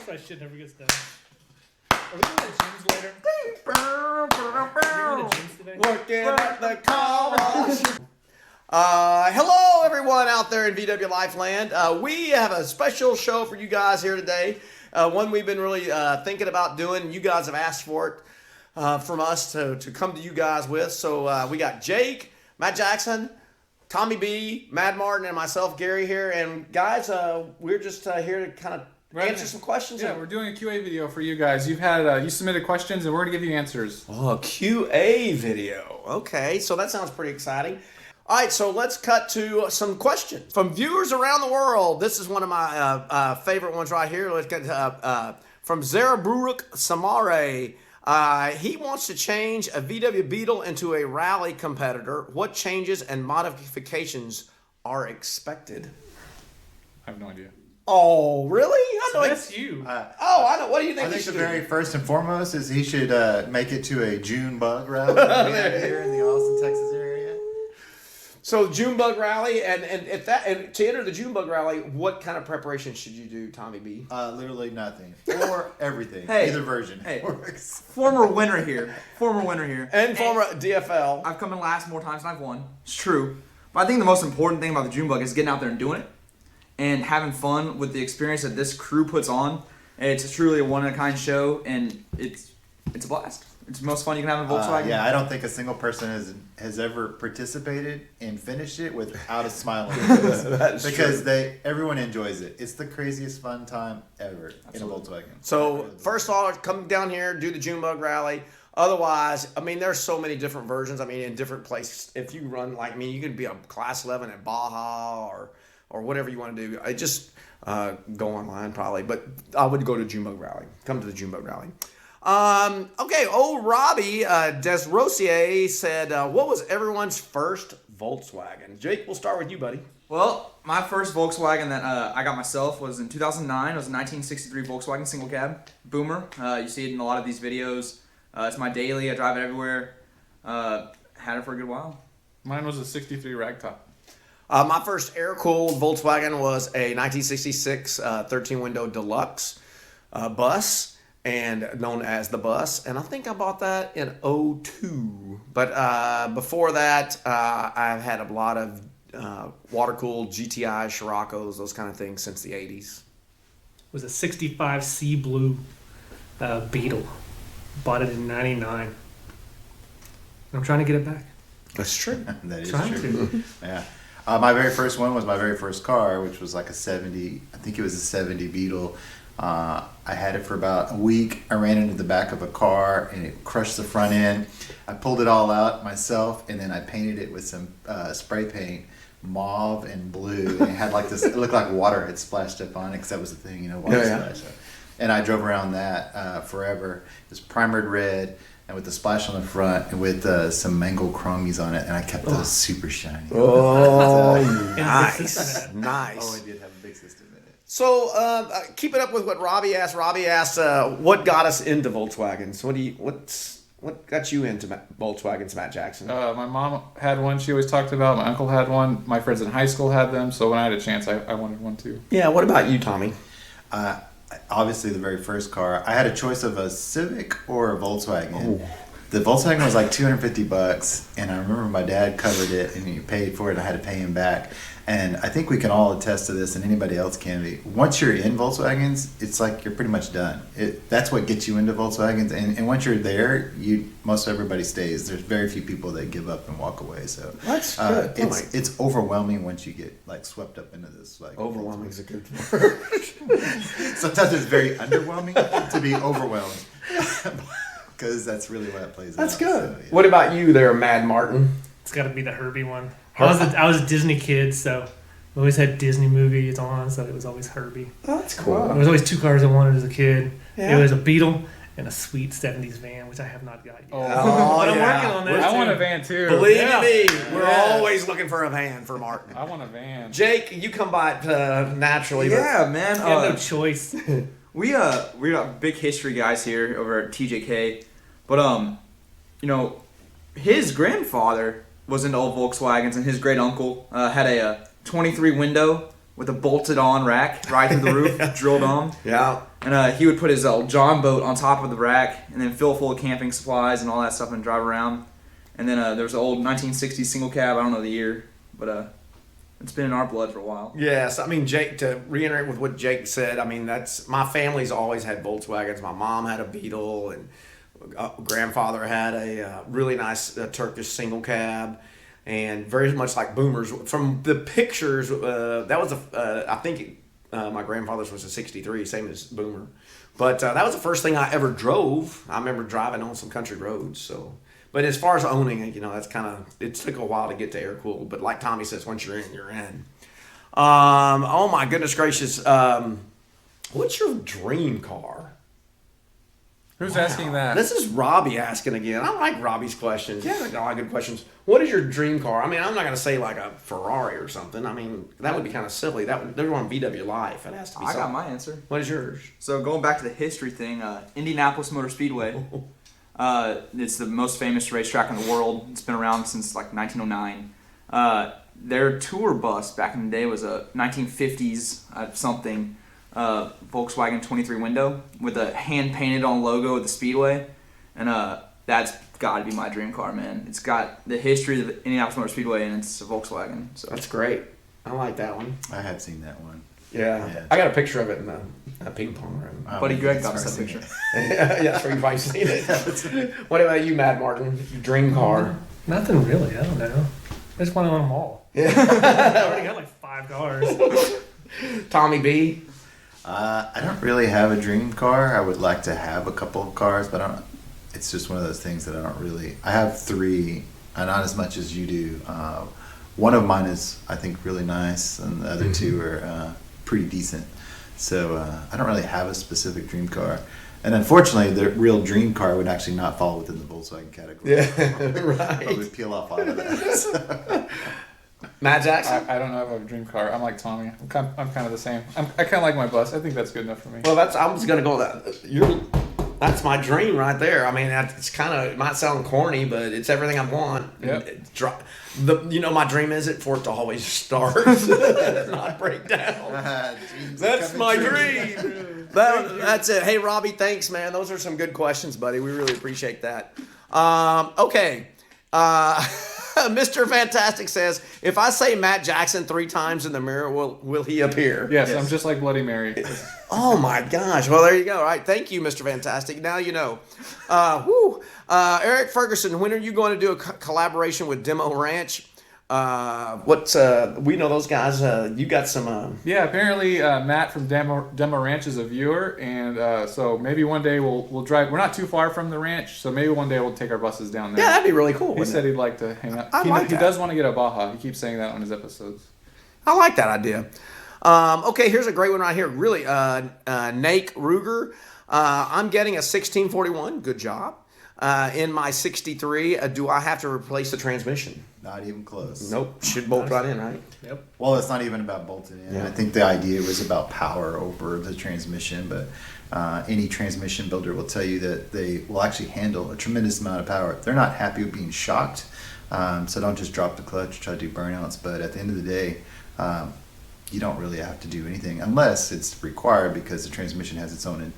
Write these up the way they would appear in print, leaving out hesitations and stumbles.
my shit never gets done. Are we going to the gyms later? Are we going to gyms today? Working at the car wash. Hello, everyone out there in VW Lifeland. We have a special show for you guys here today. One we've been really thinking about doing. You guys have asked for it from us to come to you guys with. So we got Jake, Matt Jackson, Tommy B, Mad Martin, and myself, Gary, here. And guys, we're just here to kind of answer some questions. Yeah, we're doing a QA video for you guys. You've had you submitted questions, and we're gonna give you answers. Oh, a QA video. Okay, so that sounds pretty exciting. All right, so let's cut to some questions from viewers around the world. This is one of my favorite ones right here. Let's get from Zaraburuk Samare. He wants to change a VW Beetle into a rally competitor. What changes and modifications are expected? I have no idea. Oh, really? That's you. I know. What do you think? I think the very first and foremost is he should make it to a June bug rally that we have here in the Austin, Texas area. So June bug rally, and to enter the June bug rally, what kind of preparation should you do, Tommy B? Literally nothing or everything. Hey, either version. Hey, works. Former winner here. And former DFL. I've come in last more times than I've won. It's true. But I think the most important thing about the June bug is getting out there and doing it and having fun with the experience that this crew puts on. It's truly a one-of-a-kind show, and it's a blast. It's the most fun you can have in Volkswagen. Yeah, I don't think a single person has ever participated and finished it without a smile on their face. That's because true. everyone enjoys it. It's the craziest fun time ever in a Volkswagen. So first of all, come down here, do the June bug rally. Otherwise, I mean, there's so many different versions. I mean, in different places. If you run like me, you can be a class 11 at Baja or whatever you want to do. I just go online probably, but I would go to June bug rally. Come to the June bug rally. Okay, old Robbie Desrosier said, what was everyone's first Volkswagen? Jake, we'll start with you, buddy. Well, my first Volkswagen that I got myself was in 2009. It was a 1963 Volkswagen single cab Boomer. You see it in a lot of these videos. It's my daily. I drive it everywhere. Had it for a good while. Mine was a 63 ragtop. My first air-cooled Volkswagen was a 1966 13-window deluxe bus, and known as the Bus, and I think I bought that in 2002. But before that, I've had a lot of water-cooled GTI, Scirocco's, those kind of things since the 80s. It was a 65 Sea Blue Beetle. Bought it in 99. I'm trying to get it back. That's true. That is Trying true. to. Yeah. My very first one was my very first car, which was like a 70, I think it was a 70 Beetle. I had it for about a week. I ran into the back of a car and it crushed the front end. I pulled it all out myself and then I painted it with some spray paint, mauve and blue. And it had like this, it looked like water had splashed up on it because that was the thing, water splash. And I drove around that forever. It was primered red and with the splash on the front and with some mango chromies on it. And I kept those super shiny. Oh, nice. Nice. Oh, it did have a big system in it. So, keep it up with what Robbie asked. Robbie asked, what got us into Volkswagens? What got you into Volkswagens, Matt Jackson? My mom had one. She always talked about. My uncle had one. My friends in high school had them. So when I had a chance, I wanted one too. Yeah. What about you, Tommy? Obviously, the very first car, I had a choice of a Civic or a Volkswagen. Oh. The Volkswagen was like $250, and I remember my dad covered it, and he paid for it. I had to pay him back. And I think we can all attest to this, and anybody else can be. Once you're in Volkswagens, it's like you're pretty much done. That's what gets you into Volkswagens, and once you're there, most everybody stays. There's very few people that give up and walk away. So that's good. It's overwhelming once you get like swept up into this. Like overwhelming is a good word. Sometimes it's very underwhelming to be overwhelmed. Because that's really what it plays out. That's good. So, yeah. What about you there, Mad Martin? It's got to be the Herbie one. I was a Disney kid, so we always had Disney movies on, so it was always Herbie. Oh, that's cool. There was always two cars I wanted as a kid. Yeah. It was a Beetle and a sweet 70s van, which I have not got yet. Oh, but I'm yeah. working on that. I want a van too. Believe Yeah. me, we're always looking for a van for Martin. I want a van. Jake, you come by it naturally. Yeah, man. I have no choice. We got big history guys here over at TJK, but his grandfather was into old Volkswagens, and his great uncle had a 23 window with a bolted-on rack right through the roof, drilled on. Yeah. And he would put his old John boat on top of the rack and then fill full of camping supplies and all that stuff and drive around. And then there was an old 1960s single cab. I don't know the year, but it's been in our blood for a while. Yes, I mean, Jake, to reiterate with what Jake said, I mean, that's my family's always had Volkswagens. My mom had a Beetle, and grandfather had a really nice Turkish single cab, and very much like boomers. From the pictures, that was I think my grandfather's was a 63, same as boomer. But that was the first thing I ever drove. I remember driving on some country roads, so. But as far as owning it, that's kind of, it took a while to get to air cooled. But like Tommy says, once you're in, you're in. Oh my goodness gracious. What's your dream car? Who's asking that? This is Robbie asking again. I like Robbie's questions. Yeah, a lot of good questions. What is your dream car? I mean, I'm not going to say like a Ferrari or something. I mean, that would be kind of silly. They're on VW Life. It has to be I something. got my answer. What is yours? So going back to the history thing, Indianapolis Motor Speedway. It's the most famous racetrack in the world. It's been around since like 1909. Their tour bus back in the day was a 1950s something Volkswagen 23 window with a hand painted on logo of the Speedway, and that's got to be my dream car, man. It's got the history of Indianapolis Motor Speedway, and it's a Volkswagen. So That's great. I like that one. I have seen that one. Yeah. I got a picture of it in the ping pong room. Buddy Greg that's got us where that I've picture. Yeah, that's where you've probably seen it. What about you, Matt Martin? Your dream car? Nothing really. I don't know. I just want to own them all. Yeah. I already got like 5 cars. Tommy B. I don't really have a dream car. I would like to have a couple of cars, but I don't. It's just one of those things that I don't really. I have 3, and not as much as you do. One of mine is, I think, really nice, and the other 2 are pretty decent. So I don't really have a specific dream car. And unfortunately, the real dream car would actually not fall within the Volkswagen category. Yeah, right. I would peel off out of that. Matt Jackson. I don't have a dream car. I'm like Tommy. I'm kind of the same. I kind of like my bus. I think that's good enough for me. Well, I was gonna go with that. That's my dream right there. I mean, it's kind of, it might sound corny, but it's everything I want. Yep. My dream is for it to always start, not break down. That's my dream. That's it. Hey, Robbie, thanks, man. Those are some good questions, buddy. We really appreciate that. Okay. Mr. Fantastic says, if I say Matt Jackson 3 times in the mirror, will he appear? Yes, I'm just like Bloody Mary. Oh my gosh. Well, there you go. All right. Thank you, Mr. Fantastic. Now you know. Eric Ferguson, when are you going to do a collaboration with Demo Ranch? We know those guys. You got some. Yeah, apparently Matt from Demo Ranch is a viewer, and so maybe one day we'll drive. We're not too far from the ranch, so maybe one day we'll take our buses down there. Yeah, that'd be really cool. He said he'd like to hang out. He does want to get a Baja. He keeps saying that on his episodes. I like that idea. Okay, here's a great one right here. Really, Nate Ruger. I'm getting a 1641. Good job. In my 63, do I have to replace the transmission? Not even close. Nope. Should bolt right in, right? Yep. Well, it's not even about bolting in. Yeah. I think the idea was about power over the transmission, but any transmission builder will tell you that they will actually handle a tremendous amount of power. They're not happy with being shocked, so don't just drop the clutch, try to do burnouts. But at the end of the day, you don't really have to do anything unless it's required because the transmission has its own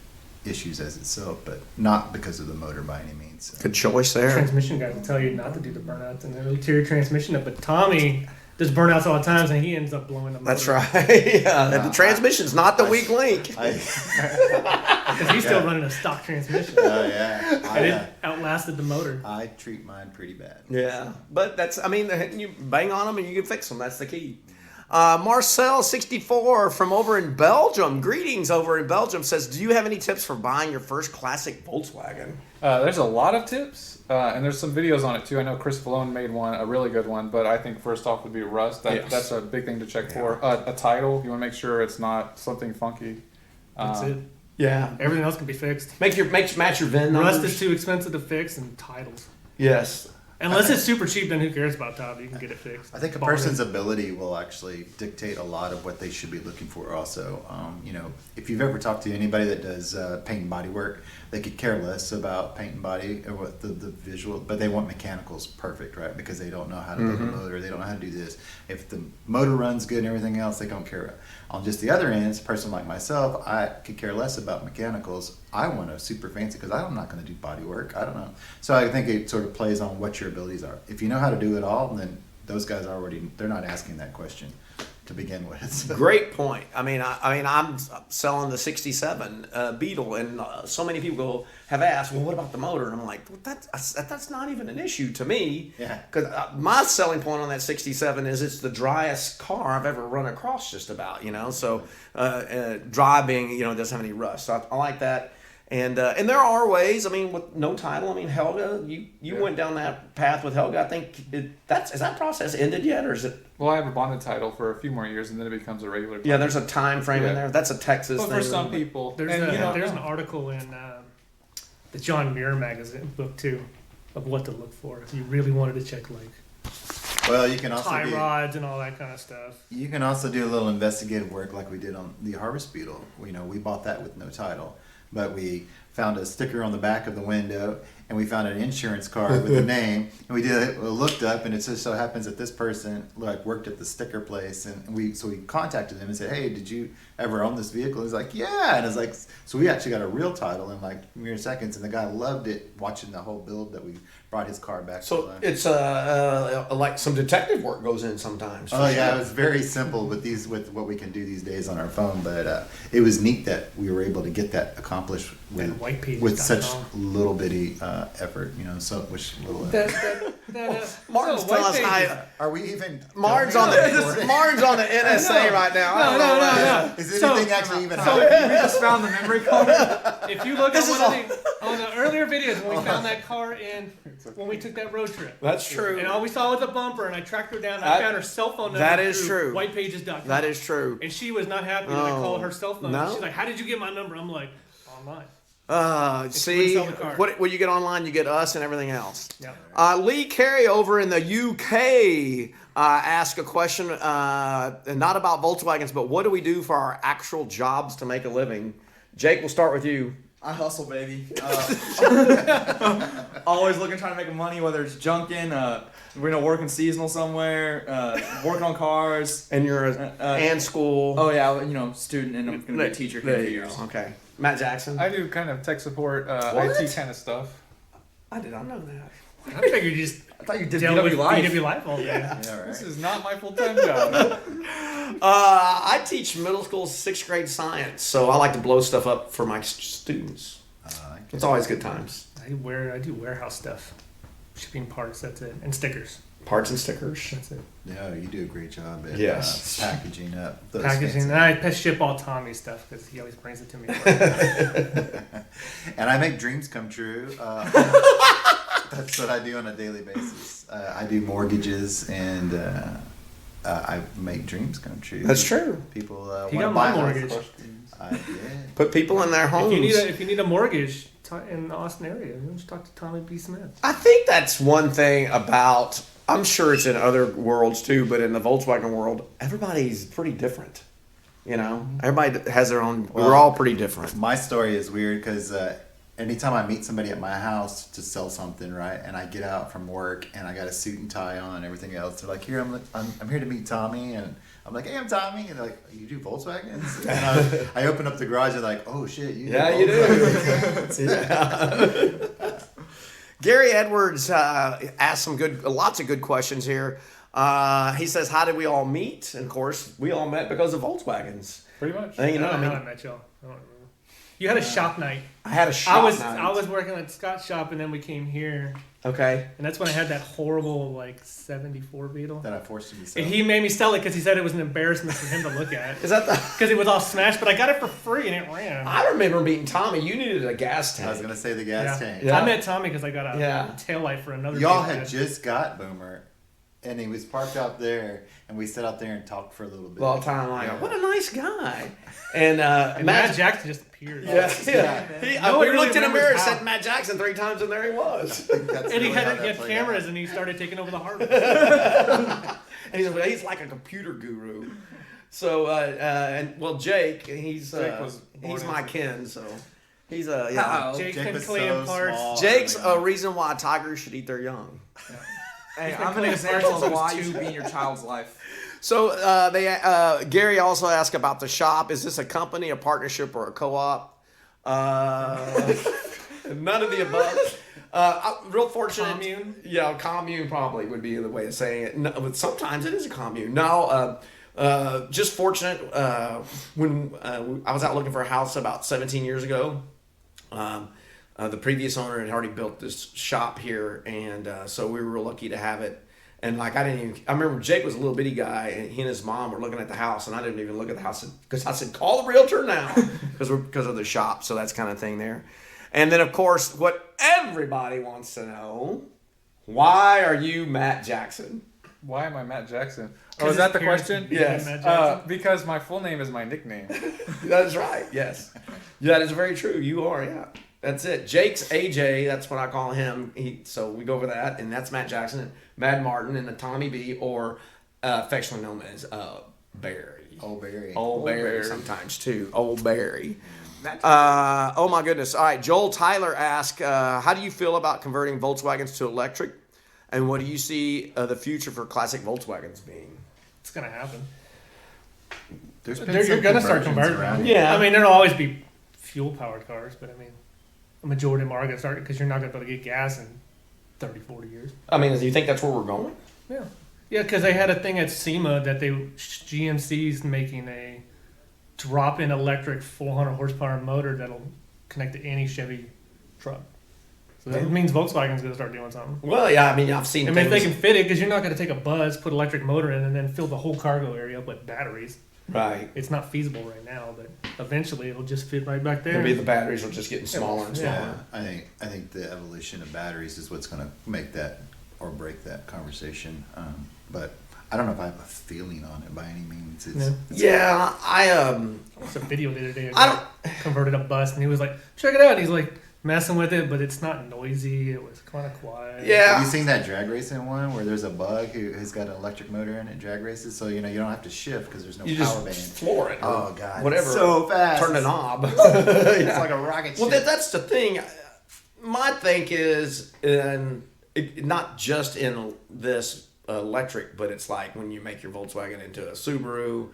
issues as itself, but not because of the motor by any means. So. Good choice there. Transmission guys will tell you not to do the burnouts and the interior transmission, but Tommy does burnouts all the time, and he ends up blowing the motor. That's right. Yeah, the transmission's not the weak link. Because he's still running a stock transmission. Oh yeah. And it outlasted the motor. I treat mine pretty bad. Yeah, but you bang on them and you can fix them. That's the key. Marcel64 from over in Belgium. Greetings over in Belgium says, do you have any tips for buying your first classic Volkswagen? There's a lot of tips, and there's some videos on it too. I know Chris Valone made one, a really good one, but I think first off would be rust. That's a big thing to check for. A title, you want to make sure it's not something funky. That's it. Yeah. Everything else can be fixed. Match your VIN numbers. Rust is too expensive to fix, and titles. Yes. Unless it's super cheap, then who cares about top? You can get it fixed. I think a Bought it. person's ability will actually dictate a lot of what they should be looking for. Also, if you've ever talked to anybody that does paint and body work, they could care less about paint and body or what the visual, but they want mechanicals perfect, right? Because they don't know how to build a motor, they don't know how to do this. If the motor runs good and everything else, they don't care. On just the other end, a person like myself, I could care less about mechanicals. I want a super fancy because I'm not going to do body work. I don't know. So I think it sort of plays on what your abilities are. If you know how to do it all, then those guys they're not asking that question to begin with. So. Great point. I mean, I'm selling the '67 Beetle, and so many people have asked, "Well, what about the motor?" And I'm like, well, that's not even an issue to me. Yeah. Because my selling point on that '67 is it's the driest car I've ever run across, just about. So dry being doesn't have any rust. So I like that. And there are ways. I mean, with no title. I mean, Helga, you went down that path with Helga. I think is that process ended yet, or is it? Well, I have a bonded title for a few more years, and then it becomes a regular title. Yeah, there's a time frame in there. That's a Texas But thing. for some people, There's an article in the John Muir magazine book too of what to look for if you really wanted to check Well, you can also tie rods and all that kind of stuff. You can also do a little investigative work like we did on the Harvest Beetle. We bought that with no title, but we found a sticker on the back of the window, and we found an insurance card with a name, and we looked up, and it just so happens that this person worked at the sticker place, and we contacted him and said, "Hey, did you ever own this vehicle?" He's like, "Yeah," and it's like, so we actually got a real title in mere seconds, and the guy loved it watching the whole build that we brought his car back. So to it's like some detective work goes in sometimes. Oh yeah, it was very simple with what we can do these days on our phone, but it was neat that we were able to get that accomplished with such little bitty effort, so much little effort. Martin's telling us how. Are we even? Martin's on the NSA right now. No. Is anything actually even We happening? just found the memory card. If you look at on the earlier videos when we found that car when we took that road trip. That's true. And all we saw was a bumper, and I tracked her down. And I found her cell phone number. That is through true. Whitepages.com. That is true. And she was not happy that I called her cell phone. No? She's like, "How did you get my number?" I'm like, "Online." See, sell the car. what you get online, you get us and everything else. Yeah. Lee Carey over in the UK asked a question, not about Volkswagens, but what do we do for our actual jobs to make a living? Jake, we'll start with you. I hustle, baby. Always looking, trying to make money, whether it's junking, we're working seasonal somewhere, working on cars. And you're and school. Oh yeah, student, and I'm gonna be a teacher here in a few years. Okay. Matt Jackson. I do kind of tech support, What? IT kind of stuff. I did not know that. I figured you just I thought you did dealt with BW Life. BW Life all day. Yeah, right. This is not my full-time job. I teach middle school 6th grade science, so I like to blow stuff up for my students. It's always good times. I do warehouse stuff, shipping parts. That's it, and stickers. Parts and stickers. That's it. No, you do a great job at Yes. packaging up those Packaging. fancy- I ship all Tommy's stuff because he always brings it to me. And I make dreams come true. That's what I do on a daily basis. I do mortgages, and I make dreams come true. That's true. People He want to got buy my houses. mortgage. I did. Put people in their homes. If you need a mortgage in the Austin area, you just talk to Tommy B. Smith. I think that's one thing about, I'm sure it's in other worlds too, but in the Volkswagen world, everybody's pretty different. Everybody has their own, we're all pretty different. My story is weird because anytime I meet somebody at my house to sell something, right, and I get out from work and I got a suit and tie on and everything else, they're like, I'm here to meet Tommy, and I'm like, "Hey, I'm Tommy," and they're like, "You do Volkswagens?" And I open up the garage and like, "Oh shit, you do Volkswagens." Yeah. Gary Edwards asked lots of good questions here. He says, "How did we all meet?" And of course, we all met because of Volkswagens. Pretty much. I don't know how I met y'all. I don't remember. You had a shop night. I had a shop night. I was working at Scott's shop, and then we came here, Okay. and that's when I had that horrible '74 Beetle. That I forced him to sell. And he made me sell it because he said it was an embarrassment for him to look at. Is that the? Because it was all smashed, but I got it for free and it ran. I remember meeting Tommy. You needed a gas tank. I was gonna say the gas tank. Yeah. I met Tommy because I got a taillight for another. Y'all vehicle. had just got Boomer, and he was parked out there, and we sat out there and talked for a little bit. All the time, like, what a nice guy. And And Matt Jackson just appeared. yeah. No We one looked in the really mirror, remembers said how. Matt Jackson 3 times, and there he was. That's And he really how had that played cameras, out. and he started taking over the harvest. And he's like a computer guru. So, and well, Jake, he's was born he's in my kin, so he's yeah. Uh-oh. Jake's Jake been was cleaning so parts. small. Jake's a reason why tigers should eat their young. Hey, He's been I'm an cleaning example parts of since why he you was should be 2. in your child's life. So Gary also asked about the shop. Is this a company, a partnership, or a co-op? None of the above. I'm real fortunate. Commune? Yeah, commune probably would be the way of saying it. No, but sometimes it is a commune. No, just fortunate. When I was out looking for a house about 17 years ago, the previous owner had already built this shop here, and so we were real lucky to have it. And like I remember Jake was a little bitty guy, and he and his mom were looking at the house, and I didn't even look at the house because I said, call the realtor now because of the shop. So that's kind of thing there. And then of course, what everybody wants to know, why are you Matt Jackson? Why am I Matt Jackson? Oh, 'Cause is that the his parents question? became Yes. Matt Jackson. Because my full name is my nickname. That is right. Yes, that is very true. You are. Yeah, that's it. Jake's AJ. That's what I call him. So we go over that, and that's Matt Jackson, and Mad Martin, and the Tommy B, or affectionately known as Barry. Old Barry. Old Barry Barry. sometimes too. Old Barry. That's Oh my goodness. All right. Joel Tyler asked, how do you feel about converting Volkswagens to electric? And what do you see the future for classic Volkswagens being? It's gonna happen. There's been You're some gonna start conversions converting. around them. here. Yeah. I mean, there'll always be fuel-powered cars, but I mean, a majority of them are gonna start because you're not gonna be able to get gas in 30, 40 years. I mean, do you think that's where we're going? Yeah. Yeah, because they had a thing at SEMA that GMC's making a drop-in electric 400 horsepower motor that'll connect to any Chevy truck. So that means Volkswagen's gonna start doing something. Well, yeah. I mean, I've seen. I mean, if they things- can fit it, because you're not gonna take a bus, put electric motor in, and then fill the whole cargo area up with batteries. Right. It's not feasible right now, but eventually it'll just fit right back there. Maybe the batteries are just getting smaller and Yeah. smaller. I think the evolution of batteries is what's going to make that or break that conversation. But I don't know if I have a feeling on it by any means. It's, No. Yeah, I It's a video the other day. I I converted a bus, and he was like, "Check it out." And he's like messing with it, but it's not noisy. It was kind of quiet. Yeah. Have you seen that drag racing one where there's a bug who has got an electric motor in it, drag races? So you don't have to shift because there's no you power just band. floor it. Or Oh god, whatever. so fast. Turn the knob. It's like a rocket Well, ship. that's the thing. My think is, not just in this electric, but it's like when you make your Volkswagen into a Subaru.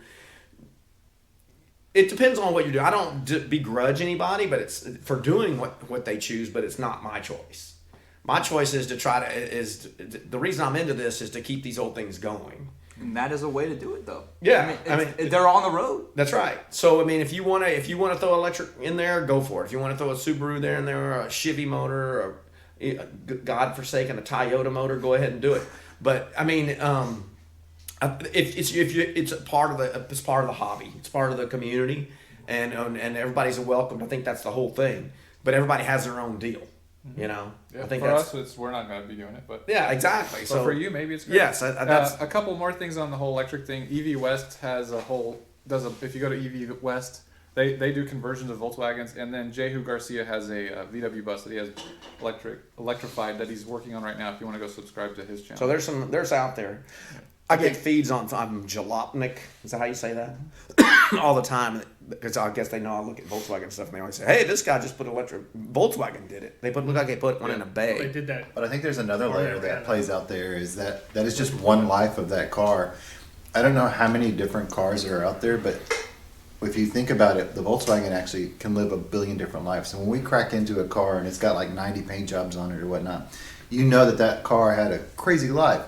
It depends on what you do. I don't begrudge anybody, but it's for doing what they choose. But it's not my choice. My choice is to the reason I'm into this is to keep these old things going. And that is a way to do it, though. Yeah, they're on the road. That's right. So I mean, if you want to throw electric in there, go for it. If you want to throw a Subaru there in there, or a Chevy motor, or God forsaken a Toyota motor, go ahead and do it. But I mean, it's part of the hobby. It's part of the community, and everybody's welcome. I think that's the whole thing. But everybody has their own deal. You know, Yeah, I think for that's us, we're not going to be doing it, but yeah, exactly. so So for you, maybe it's good. yes, that's A couple more things on the whole electric thing. EV West has if you go to EV West, they do conversions of Volkswagens, and then Jehu Garcia has a VW bus that he has electrified that he's working on right now. If you want to go subscribe to his channel. so there's out there. I get feeds on Jalopnik. Is that how you say that? All the time, because I guess they know I look at Volkswagen stuff, and they always say, "Hey, this guy just put electric." Volkswagen did it. Look like they put one in a They bay. did that. But I think there's another Oh, layer yeah, that yeah. plays out there is that is just one life of that car. I don't know how many different cars are out there, but if you think about it, the Volkswagen actually can live a billion different lives. And when we crack into a car and it's got like 90 paint jobs on it or whatnot, you know that car had a crazy life.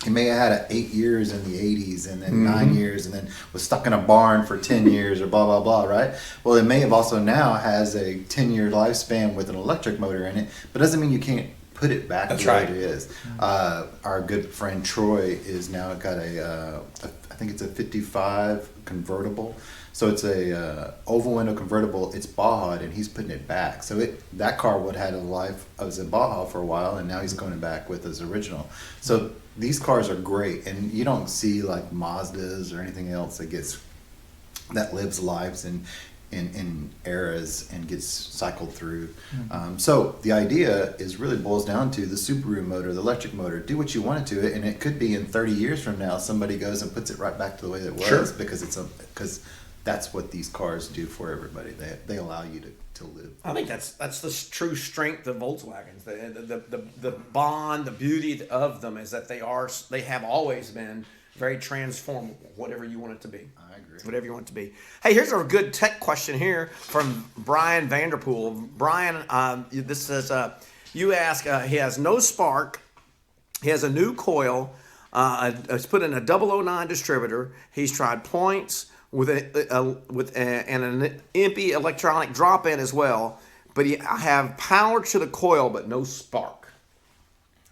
It may have had 8 years in the 80s and then 9 years and then was stuck in a barn for 10 years or blah, blah, blah, right? Well, it may have also now has a 10-year lifespan with an electric motor in it, but doesn't mean you can't put it back That's the way right. it is. Our good friend Troy is now got I think it's a 55 convertible So it's a oval window convertible. It's Baja'd, and he's putting it back. So that car would have had a life. I was in Baja for a while, and now he's going back with his original. So these cars are great, and you don't see like Mazdas or anything else that lives lives in eras and gets cycled through. So the idea is really boils down to the Subaru motor, the electric motor. Do what you want to it, and it could be in 30 years from now somebody goes and puts it right back to the way it was. Sure. Because that's what these cars do for everybody. They allow you to live. I think that's the true strength of Volkswagens. The bond, the beauty of them is that they have always been very transformable, whatever you want it to be. I agree. Whatever you want it to be. Hey, here's a good tech question here from Brian Vanderpool. Brian, this says, you ask, he has no spark, he has a new coil, it's put in a 009 distributor, he's tried points with an impy electronic drop-in as well, but I have power to the coil but no spark.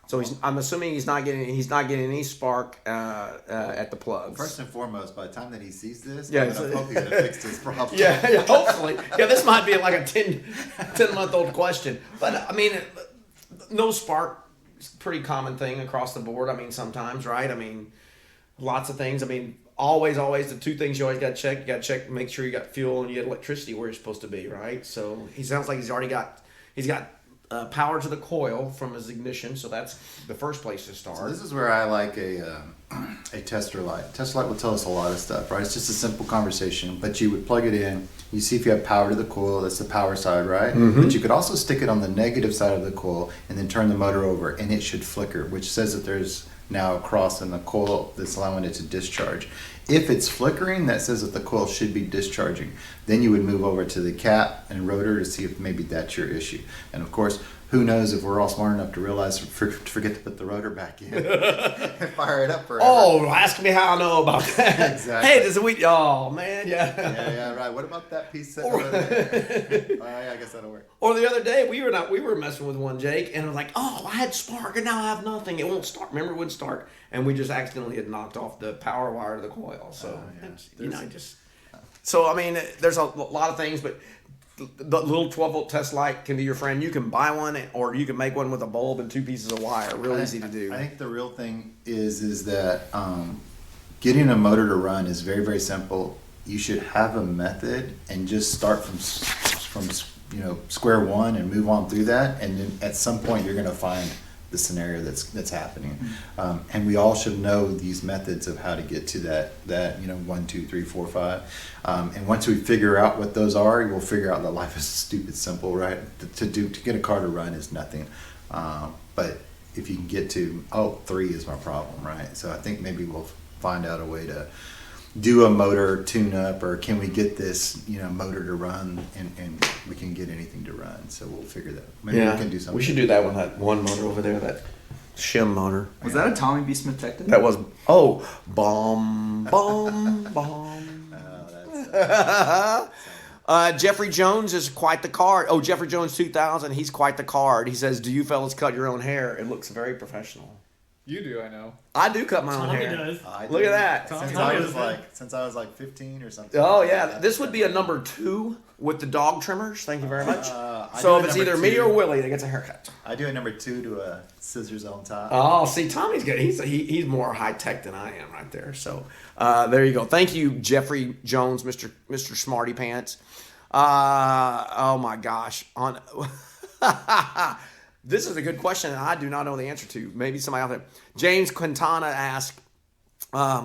So I'm assuming he's not getting any spark at the plugs. First and foremost, by the time that he sees this, Yeah, I'm gonna hope he's gonna fix this problem. Yeah, hopefully. Yeah, this might be like a 10-month-old question. But, I mean, no spark is a pretty common thing across the board. I mean, sometimes, right? I mean, lots of things. I mean, always, the two things you always got to check. You got to check, make sure you got fuel and you got electricity where you're supposed to be, right? So he sounds like he's got power to the coil from his ignition, so that's the first place to start. So this is where I like a tester light. Tester light will tell us a lot of stuff, right? It's just a simple conversation, but you would plug it in, you see if you have power to the coil, that's the power side, right? Mm-hmm. But you could also stick it on the negative side of the coil and then turn the motor over, and it should flicker, which says that there's now a cross in the coil that's allowing it to discharge. If it's flickering, that says that the coil should be discharging. Then you would move over to the cap and rotor to see if maybe that's your issue. And of course, who knows if we're all smart enough to realize to forget to put the rotor back in and fire it up forever. Oh, ask me how I know about that. Exactly. Hey, oh man, yeah. Yeah, right. What about that piece sitting over there? Oh, yeah, I guess that'll work. Or the other day we were messing with one, Jake, and I was like, oh, I had spark and now I have nothing. It won't start. Remember, it wouldn't start, and we just accidentally had knocked off the power wire to the coil. So So I mean, there's a lot of things, but the little 12-volt test light can be your friend. You can buy one, or you can make one with a bulb and two pieces of wire. Real easy to do. I think the real thing is that getting a motor to run is very, very simple. You should have a method and just start from square one and move on through that, and then at some point you're going to find the scenario that's happening. And we all should know these methods of how to get to that 1, 2, 3, 4, 5. And once we figure out what those are, we'll figure out that life is stupid simple, right? To get a car to run is nothing. But if you can get to 3 is my problem, right? So I think maybe we'll find out a way to do a motor tune up, or can we get this motor to run, and we can get anything to run. So we'll figure that. Maybe we can do something. We should do that one motor over there, that shim motor. Was that a Tommy B. Smith Tech? That was bomb. Jeffrey Jones is quite the card. Oh, Jeffrey Jones 2000. He's quite the card. He says, "Do you fellas cut your own hair? It looks very professional." You do, I know. I do cut my own Tommy hair. does. Look at that. Since I was like 15 or something. Oh yeah, this would be a number 2 with the dog trimmers. Thank you very much. I So do if it's a number either me 2. or Willie that gets a haircut. I do a number 2 to a scissors on top. Oh, see, Tommy's good. He's more high tech than I am right there. So there you go. Thank you, Jeffrey Jones, Mr. Smarty Pants. Oh my gosh. This is a good question, and I do not know the answer to. Maybe somebody out there. James Quintana asked,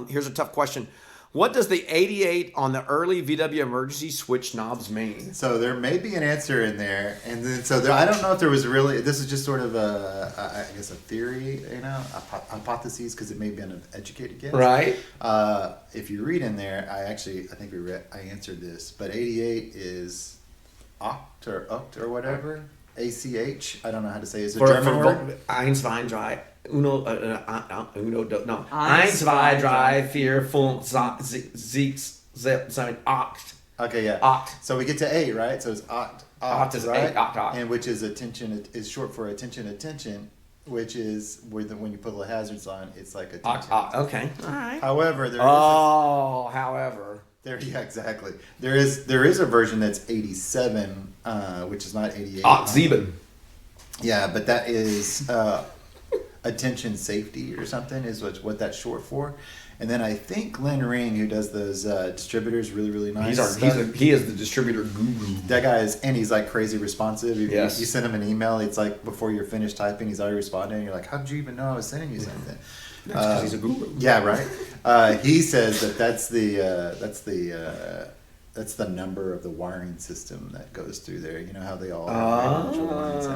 here's a tough question. What does the 88 on the early VW emergency switch knobs mean? So there may be an answer in there, and then I don't know if there was really. This is just sort of a theory, a hypothesis, because it may be an educated guess. Right. If you read in there, I answered this, but 88 is oct or whatever. ACH. I don't know how to say it. It's a German word. Eins, zwei, drei. Eins, zwei, drei, vier, fünf, sechs, seven, acht. Okay, yeah. Oct. So we get to 8, right? So it's oct, Oct is right? 8, oct. And which is is short for attention, which is when you put the hazards on, it's like attention. Okay. All right. However, However. Yeah, exactly. There is a version that's 87, which is not 88. Zeben. Yeah, but that is attention safety or something is what that's short for. And then I think Lynn Ring, who does those distributors, really nice. He is the distributor guru. That guy is, and he's like crazy responsive. Yes. You send him an email, it's like before you're finished typing, he's already responding. And you're like, how did you even know I was sending you something? Because he's a guru. Yeah, right. He says that's the number of the wiring system that goes through there. You know how they all have individual lines.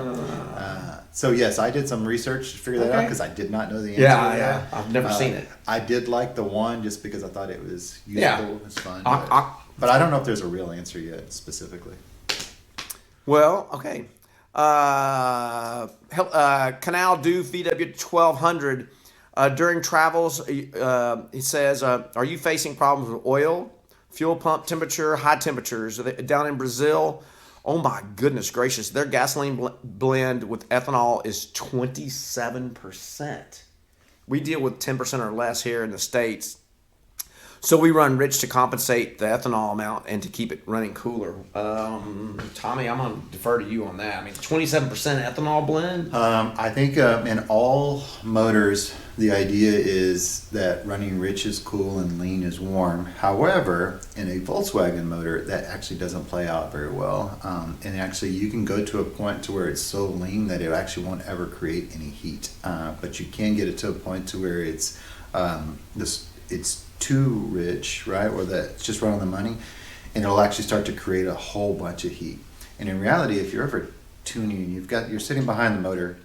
So yes, I did some research to figure that out because I did not know the answer. Yeah. I've never seen it. I did like the one just because I thought it was useful. Yeah. It was fun. But I don't know if there's a real answer yet specifically. Well, okay. Canal Do VW 1200. During travels, he says, are you facing problems with oil, fuel pump temperature, high temperatures? Down in Brazil, oh my goodness gracious, their gasoline blend with ethanol is 27%. We deal with 10% or less here in the States. So we run rich to compensate the ethanol amount and to keep it running cooler. Tommy, I'm going to defer to you on that. I mean, 27% ethanol blend? I think in all motors, the idea is that running rich is cool and lean is warm. However, in a Volkswagen motor, that actually doesn't play out very well. And actually, you can go to a point to where it's so lean that it actually won't ever create any heat. But you can get it to a point to where it's too rich, right? Or that it's just right on the money, and it'll actually start to create a whole bunch of heat. And in reality, if you're ever tuning, you're sitting behind the motor,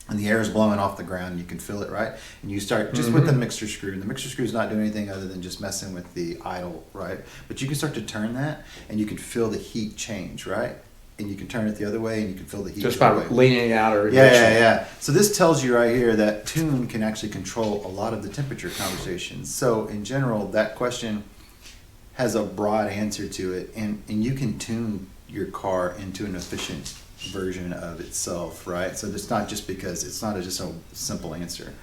and the air is blowing off the ground, and you can feel it, right? And you start just with the mixer screw, and the mixer screw is not doing anything other than just messing with the idle, right? But you can start to turn that, and you can feel the heat change, right? And you can turn it the other way, and you can feel the heat. Just by leaning out or yeah. So this tells you right here that tune can actually control a lot of the temperature conversations. So in general, that question has a broad answer to it, and you can tune your car into an efficient version of itself, right? So it's not just because it's not just a simple answer.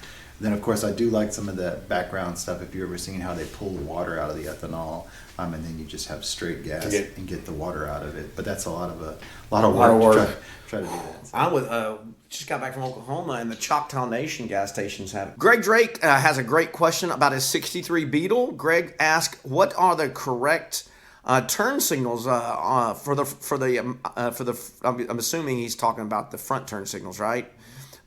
Then of course I do like some of the background stuff. If you've ever seen how they pull the water out of the ethanol, and then you just have straight gas and get the water out of it. But that's a lot of work. To try to do that. I was just got back from Oklahoma, and the Choctaw Nation gas stations have it. Greg Drake has a great question about his '63 Beetle. Greg asked, "What are the correct turn signals for the? I'm assuming he's talking about the front turn signals, right?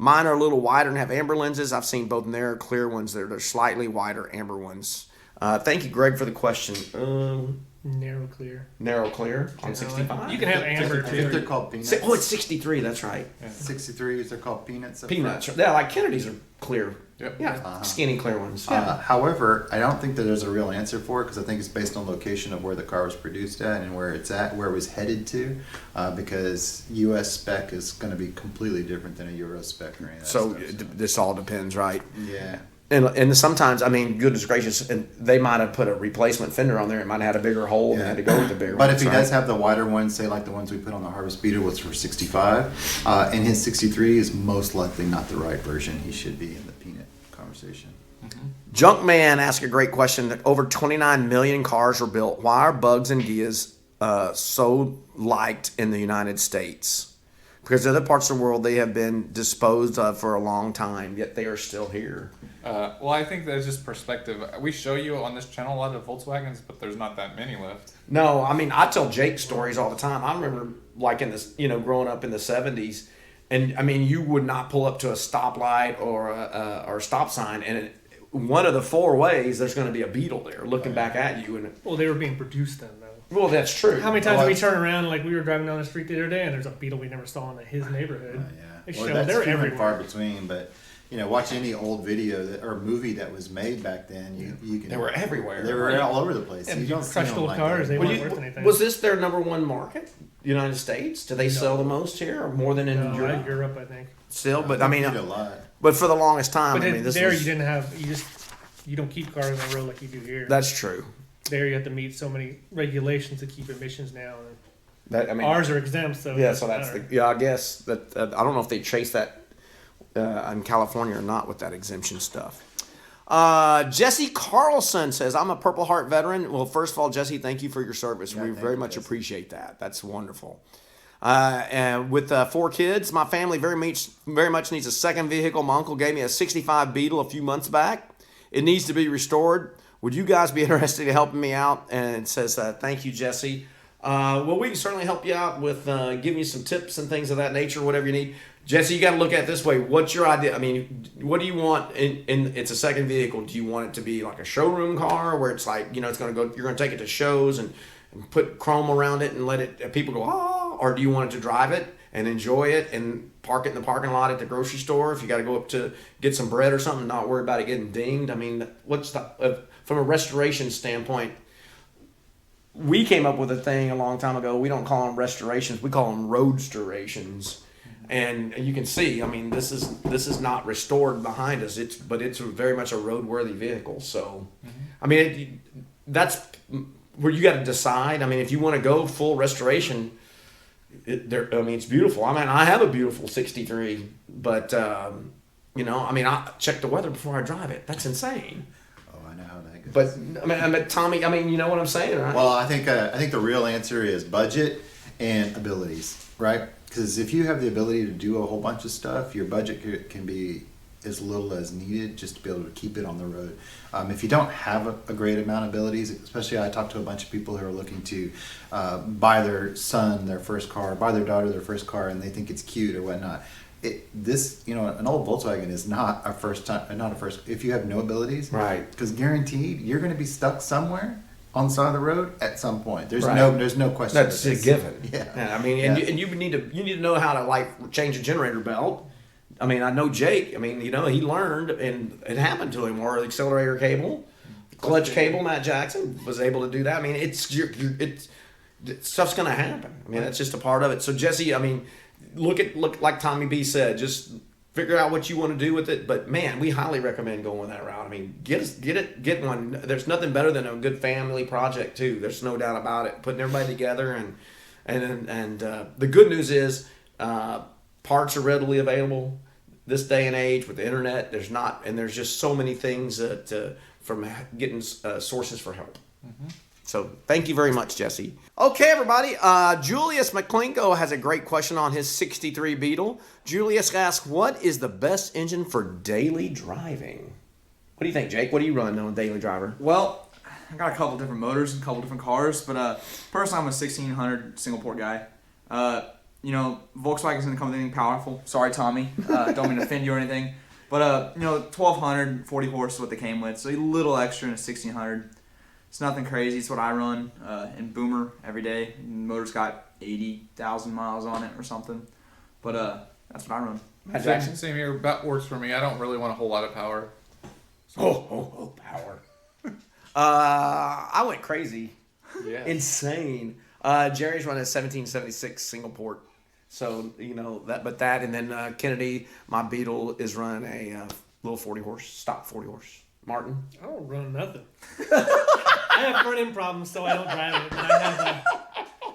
Mine are a little wider and have amber lenses. I've seen both narrow, clear ones. They're slightly wider amber ones." Thank you, Greg, for the question. Narrow clear. Narrow clear on 65. You can have amber I think they're too. called peanuts. Oh, it's 63. That's right. 63s, they're called peanuts. Peanuts. Yeah, like Kennedy's are clear. Yep. Yeah, skinny clear ones. Yeah. However, I don't think that there's a real answer for it because I think it's based on location of where the car was produced at and where it's at, where it was headed to, because U.S. spec is going to be completely different than a Euro spec or any of that So stuff. this all depends, right? Yeah. And sometimes, I mean, goodness gracious, and they might have put a replacement fender on there. It might have had a bigger hole and had to go with the bigger But one. if he does have the wider ones, say like the ones we put on the Harvest Beetle, which were 65, and his 63 is most likely not the right version. He should be in the peanut conversation. Junkman asked a great question. That over 29 million cars were built. Why are bugs and gears so liked in the United States? Because in other parts of the world, they have been disposed of for a long time, yet they are still here. Well, I think that's just perspective. We show you on this channel a lot of Volkswagens, but there's not that many left. No, I mean, I tell Jake stories all the time. I remember, like, in this, growing up in the 70s, and I mean, you would not pull up to a stoplight or a stop sign, and one of the four ways there's going to be a Beetle there looking back at you. And Well, they were being produced then, though. well, that's true. How many times did we turn around, like we were driving down the street the other day, and there's a Beetle we never saw in his neighborhood. They show that's they're few and everywhere. far between, but watch any old video or movie that was made back then. You can. They were everywhere. They were all over the place. And you don't see crushed them old like cars. that. They weren't worth anything. Was this their number one market, United States? Do they sell the most here, or more than in No, Europe? Europe, I think. Still, but I mean, We did a lot. but for the longest time, But I mean, this there was, you didn't have you don't keep cars on the road like you do here. That's true. There you have to meet so many regulations to keep emissions down. That I mean, Ours are exempt, so yeah. So that's I guess that I don't know if they chase that in California or not with that exemption stuff. Jesse Carlson says, I'm a Purple Heart veteran. Well, first of all, Jesse, thank you for your service. Yeah, We thank very you, much Jesse. appreciate that. That's wonderful. And with 4 kids, my family very much needs a second vehicle. My uncle gave me a 65 Beetle a few months back. It needs to be restored. Would you guys be interested in helping me out? And it says, thank you, Jesse. Well, we can certainly help you out with giving you some tips and things of that nature, whatever you need. Jesse, you got to look at it this way. What's your idea? I mean, what do you want in it's a second vehicle? Do you want it to be like a showroom car where it's like, it's going to go, you're going to take it to shows and put chrome around it and let it, people go, oh, or do you want it to drive it and enjoy it and park it in the parking lot at the grocery store if you got to go up to get some bread or something, not worry about it getting dinged? I mean, what's the, from a restoration standpoint, we came up with a thing a long time ago. We don't call them restorations. We call them roadstorations. And you can see, I mean, this is not restored behind us. It's very much a roadworthy vehicle. So, I mean, that's where you got to decide. I mean, if you want to go full restoration, it's beautiful. I mean, I have a beautiful 63, but I mean, I check the weather before I drive it. That's insane. I know how that goes. But I mean, Tommy, I mean, you know what I'm saying, right? Well, I think the real answer is budget and abilities, right? Because if you have the ability to do a whole bunch of stuff, your budget can be as little as needed just to be able to keep it on the road. If you don't have a great amount of abilities, especially I talked to a bunch of people who are looking to buy their son their first car, buy their daughter their first car, and they think it's cute or whatnot. An old Volkswagen is not a first. If you have no abilities, Right. Because guaranteed you're going to be stuck somewhere on the side of the road at some point. There's Right. no question. That's a of this. given. Yeah. I mean, and you need to know how to like change a generator belt. I mean, I know Jake. I mean, he learned, and it happened to him. Or the accelerator cable, clutch cable. Matt Jackson was able to do that. I mean, it's stuff's gonna happen. I mean, that's just a part of it. So Jesse, I mean, look like Tommy B said, just figure out what you want to do with it. But man, we highly recommend going that route. I mean, get one. There's nothing better than a good family project too. There's no doubt about it. Putting everybody together and the good news is parts are readily available this day and age with the internet. There's just so many things from getting sources for help. So thank you very much, Jesse. Okay, everybody. Julius McClinko has a great question on his 63 Beetle. Julius asks, what is the best engine for daily driving? What do you think, Jake? What do you run on a daily driver? Well, I got a couple different motors, a couple different cars, but personally, I'm a 1600 single port guy. Volkswagen's gonna come with anything powerful. Sorry, Tommy. Don't mean to offend you or anything. But 1200, 40 horse is what they came with, so a little extra in a 1600. It's nothing crazy. It's what I run in Boomer every day. The motor's got 80,000 miles on it or something. But that's what I run. Matt Jackson? Same here. That works for me. I don't really want a whole lot of power. Power. I went crazy. Yeah. Insane. Jerry's running a 1776 single port. So, that, and then Kennedy, my Beetle, is running a little 40 horse, stock 40 horse. Martin? I don't run nothing. I have front end problems, so I don't drive it. But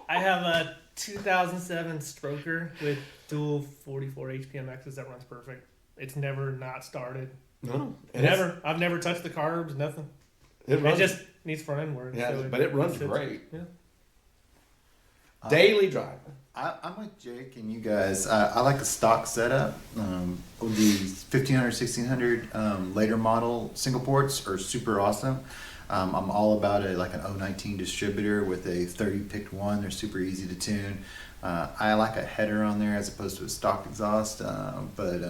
I have a 2007 Stroker with dual 44 HPMXs that runs perfect. It's never not started. No. Never. I've never touched the carbs, nothing. It It just needs front end work. Yeah, so but it runs fits. great. Yeah. Daily driver. I'm with Jake and you guys. I like the stock setup. The 1500, 1600 later model single ports are super awesome. I'm all about it, like an 019 distributor with a 30 picked one. They're super easy to tune. I like a header on there as opposed to a stock exhaust, but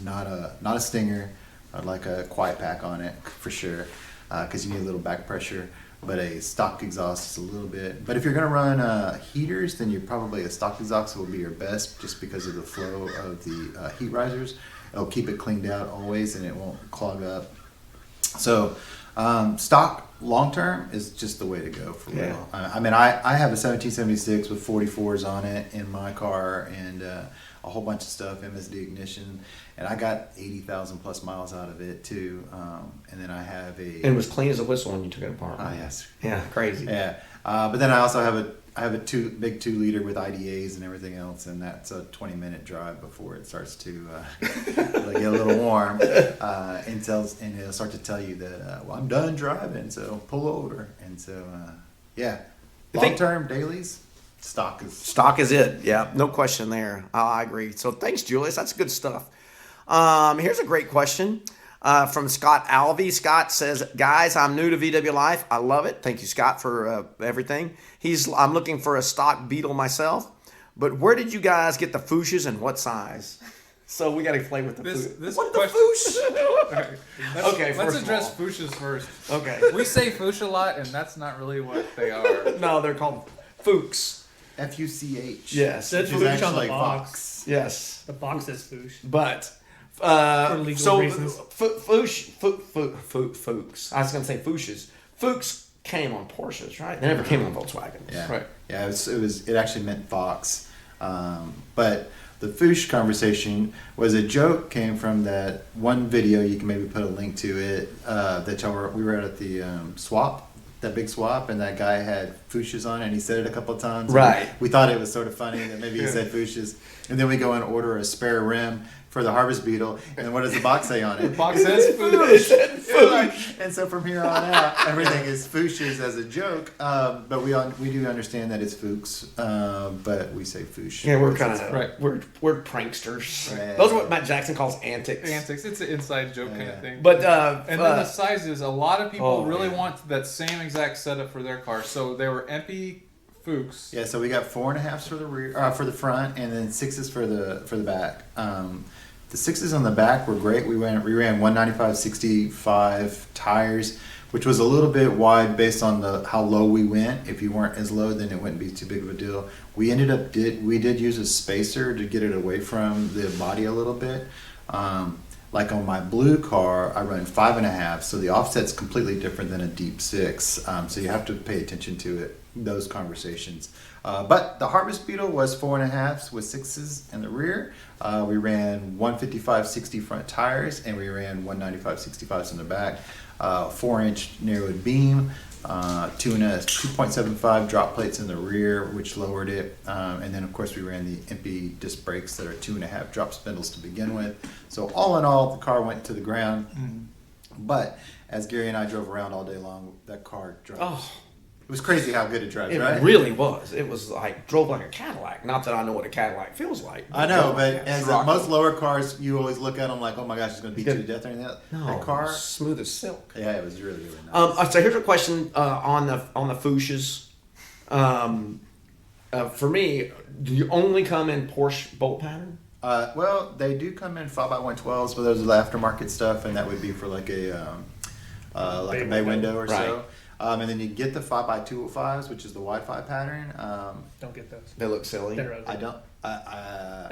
not a stinger. I'd like a quiet pack on it for sure, because you need a little back pressure. But a stock exhaust is a little bit. But if you're gonna run heaters, then a stock exhaust will be your best, just because of the flow of the heat risers. It'll keep it cleaned out always, and it won't clog up. So stock long term is just the way to go for real. I mean, I have a 1776 with 44s on it in my car, and a whole bunch of stuff, MSD ignition, and I got 80,000 plus miles out of it too. And then I have And it was clean as a whistle when you took it apart. Oh yes. Yeah, crazy. Yeah. But then I also have have a big 2 liter with IDAs and everything else, and that's a 20-minute drive before it starts to get a little warm, and it'll start to tell you that well, I'm done driving, so pull over. And so yeah, long term dailies, stock is it. Yeah, no question there. I agree. So thanks, Julius. That's good stuff. Here's a great question. From Scott Alvey. Scott says, guys, I'm new to VW Life. I love it. Thank you, Scott, for everything. I'm looking for a stock Beetle myself. But where did you guys get the Fuchsias and what size? So we got to play with the this What question- the Fuchs? Okay, let's first address of all. Fuchsias first. Okay. We say Fuchsia a lot, and that's not really what they are. No, they're called Fuchs. FUCH. Yes. That's Which is Fuchs on the actually box. Fox. Yes. The box says Fuchs. But For legal so reasons. Fuchs. I was going to say Fuchsias. Fuchs came on Porsches, right? They never came on Volkswagens. Yeah. Right. Yeah, it actually meant Fox. But the Fuchs conversation was a joke, came from that one video. You can maybe put a link to it. We were at the swap, that big swap, and that guy had Fuchsias on it, and he said it a couple of times. Right. We thought it was sort of funny that maybe he said Fuchsias. And then we go and order a spare rim for the Harvest Beetle, and what does the box say on it? The box says Fuchsia. And so from here on out, everything is Fuchsias as a joke. But we do understand that it's Fuchs, but we say Fuchs. Yeah, we're kind of Right. we're pranksters. Right. Those are what Matt Jackson calls antics. Antics. It's an inside joke kind of thing. But and then the sizes. A lot of people really yeah. want that same exact setup for their car. So they were MP Fuchs. Yeah, so we got 4.5s for the rear, for the front, and then 6s for the back. The 6s on the back were great. We ran 195/65 tires, which was a little bit wide based on how low we went. If you weren't as low, then it wouldn't be too big of a deal. We did use a spacer to get it away from the body a little bit. Like on my blue car, I run 5.5, so the offset's completely different than a deep 6. So you have to pay attention to it, those conversations. But the Harvest Beetle was 4.5s with 6s in the rear. We ran 155/60 front tires, and we ran 195/65s in the back. 4-inch narrowed beam, 2.75 drop plates in the rear, which lowered it. And then, of course, we ran the Impy disc brakes that are 2.5 drop spindles to begin with. So all in all, the car went to the ground. But as Gary and I drove around all day long, that car drove. Oh, It was crazy how good it drives, it right? really was. It was like drove like a Cadillac. Not that I know what a Cadillac feels like. I know, but Yeah. as Rock. most lower cars, you always look at them like, oh my gosh, it's going to beat you to death or anything. No, That car, smooth as silk. yeah, it was really, really nice. So here's a question on the Fuchsias. For me, do you only come in Porsche bolt pattern? Well, they do come in 5x112s, but those are the aftermarket stuff, and that would be for like a bay window or so. Right. And then you get the 5x205s, which is the Wi-Fi pattern. Don't get those. They look silly. They're ugly. I don't.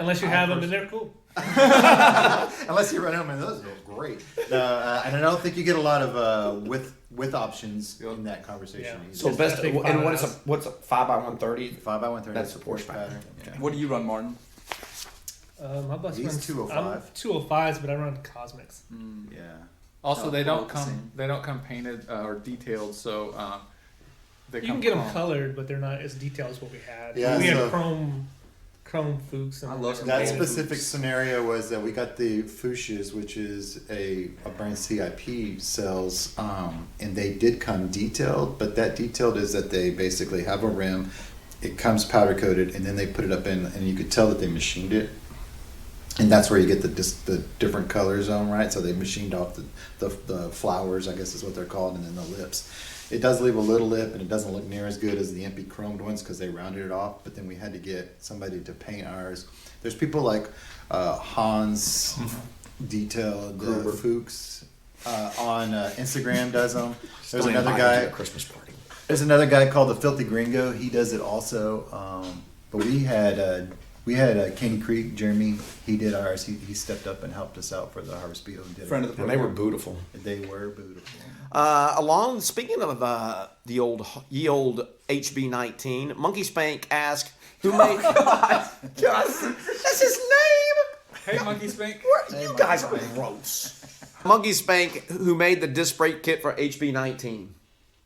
Unless you have them and they're cool. Unless you run home and those look great. And I don't think you get a lot of width options in that conversation. Yeah. either. So Just best. that big And what's a 5.5. 5x130? 5x130. That's the Porsche pattern. Yeah. What do you run, Martin? My bus These runs 205. I'm 205s, but I run Cosmics. Yeah. Also, Oh, they all don't the come. same. They don't come painted or detailed. So they You come can get them chrome. colored, but they're not as detailed as what we had. Yeah, we so- had chrome Fuchs. And I love some That Gold specific Fuchs. scenario was that we got the Fuchsias, which is a brand CIP sells, and they did come detailed, but that detailed is that they basically have a rim, it comes powder coated, and then they put it up in, and you could tell that they machined it. And that's where you get the different colors on, right? So they machined off the flowers, I guess is what they're called, and then the lips. It does leave a little lip, and it doesn't look near as good as the Impy chromed ones because they rounded it off. But then we had to get somebody to paint ours. There's people like Hans Detailed Gruber. Fuchs on Instagram does them. There's Don't another invite me to guy. a Christmas party. There's another guy called the Filthy Gringo. He does it also. But we had Caney Creek, Jeremy. He did ours. He stepped up and helped us out for the Harvest Beetle and did Friend it. of the And they were beautiful. They were beautiful. Speaking of the old HB19, Monkey Spank asked, "Who made?" That's his name. Hey, Monkey Spank. You guys are gross. Monkey Spank, who made the disc brake kit for HB19.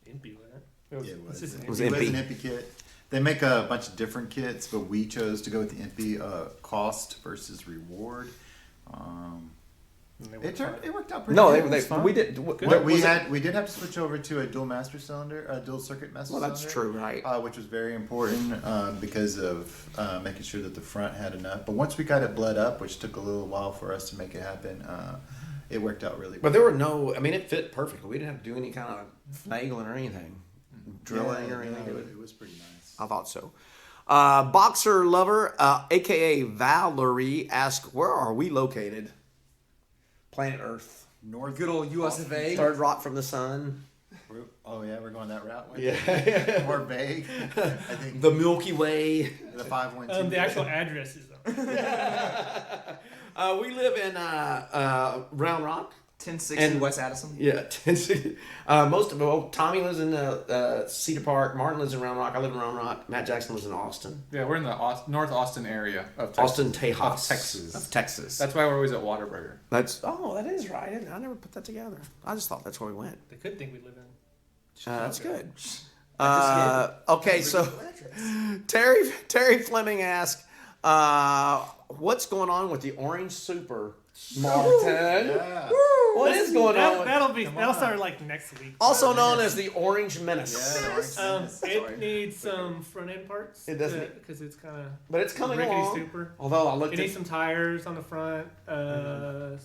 Impy, wasn't it? It was. It's just It an was Impy. an Impy kit. They make a bunch of different kits, but we chose to go with the Impy cost versus reward. It worked out pretty No, good. we did. We did have to switch over to a dual master cylinder, a dual circuit master cylinder. Well, that's true, right? Which was very important because of making sure that the front had enough. But once we got it bled up, which took a little while for us to make it happen, it worked out really well. But there were no. I mean, it fit perfectly. We didn't have to do any kind of finagling or anything, drilling or anything. No, it was pretty nice. I thought so. Boxer Lover, aka Valerie, asked, "Where are we located?" Planet Earth. North. Good old US of A. Third rock from the sun. Oh yeah, we're going that route. Yeah. More vague. I think The Milky Way. the 512. The actual address is though. We live in Round Rock. 1060 And- West Addison. Yeah, most of Tommy lives in Cedar Park. Martin lives in Round Rock. I live in Round Rock. Matt Jackson lives in Austin. Yeah, we're in the North Austin area of Texas. Austin, Tejas. Of Texas. Of Texas. That's why we're always at Whataburger. That is right. I never put that together. I just thought that's where we went. They could think we live in. That's good. Okay, so Terry Fleming asked, what's going on with the Orange Super, Martin? Yeah. What is going on? That'll start like next week. Also known as the Orange Menace. Yeah, the Orange Menace. It needs some front end parts. It doesn't- because it's kind of But it's coming rickety along. super. Although I looked It at needs some tires on the front. the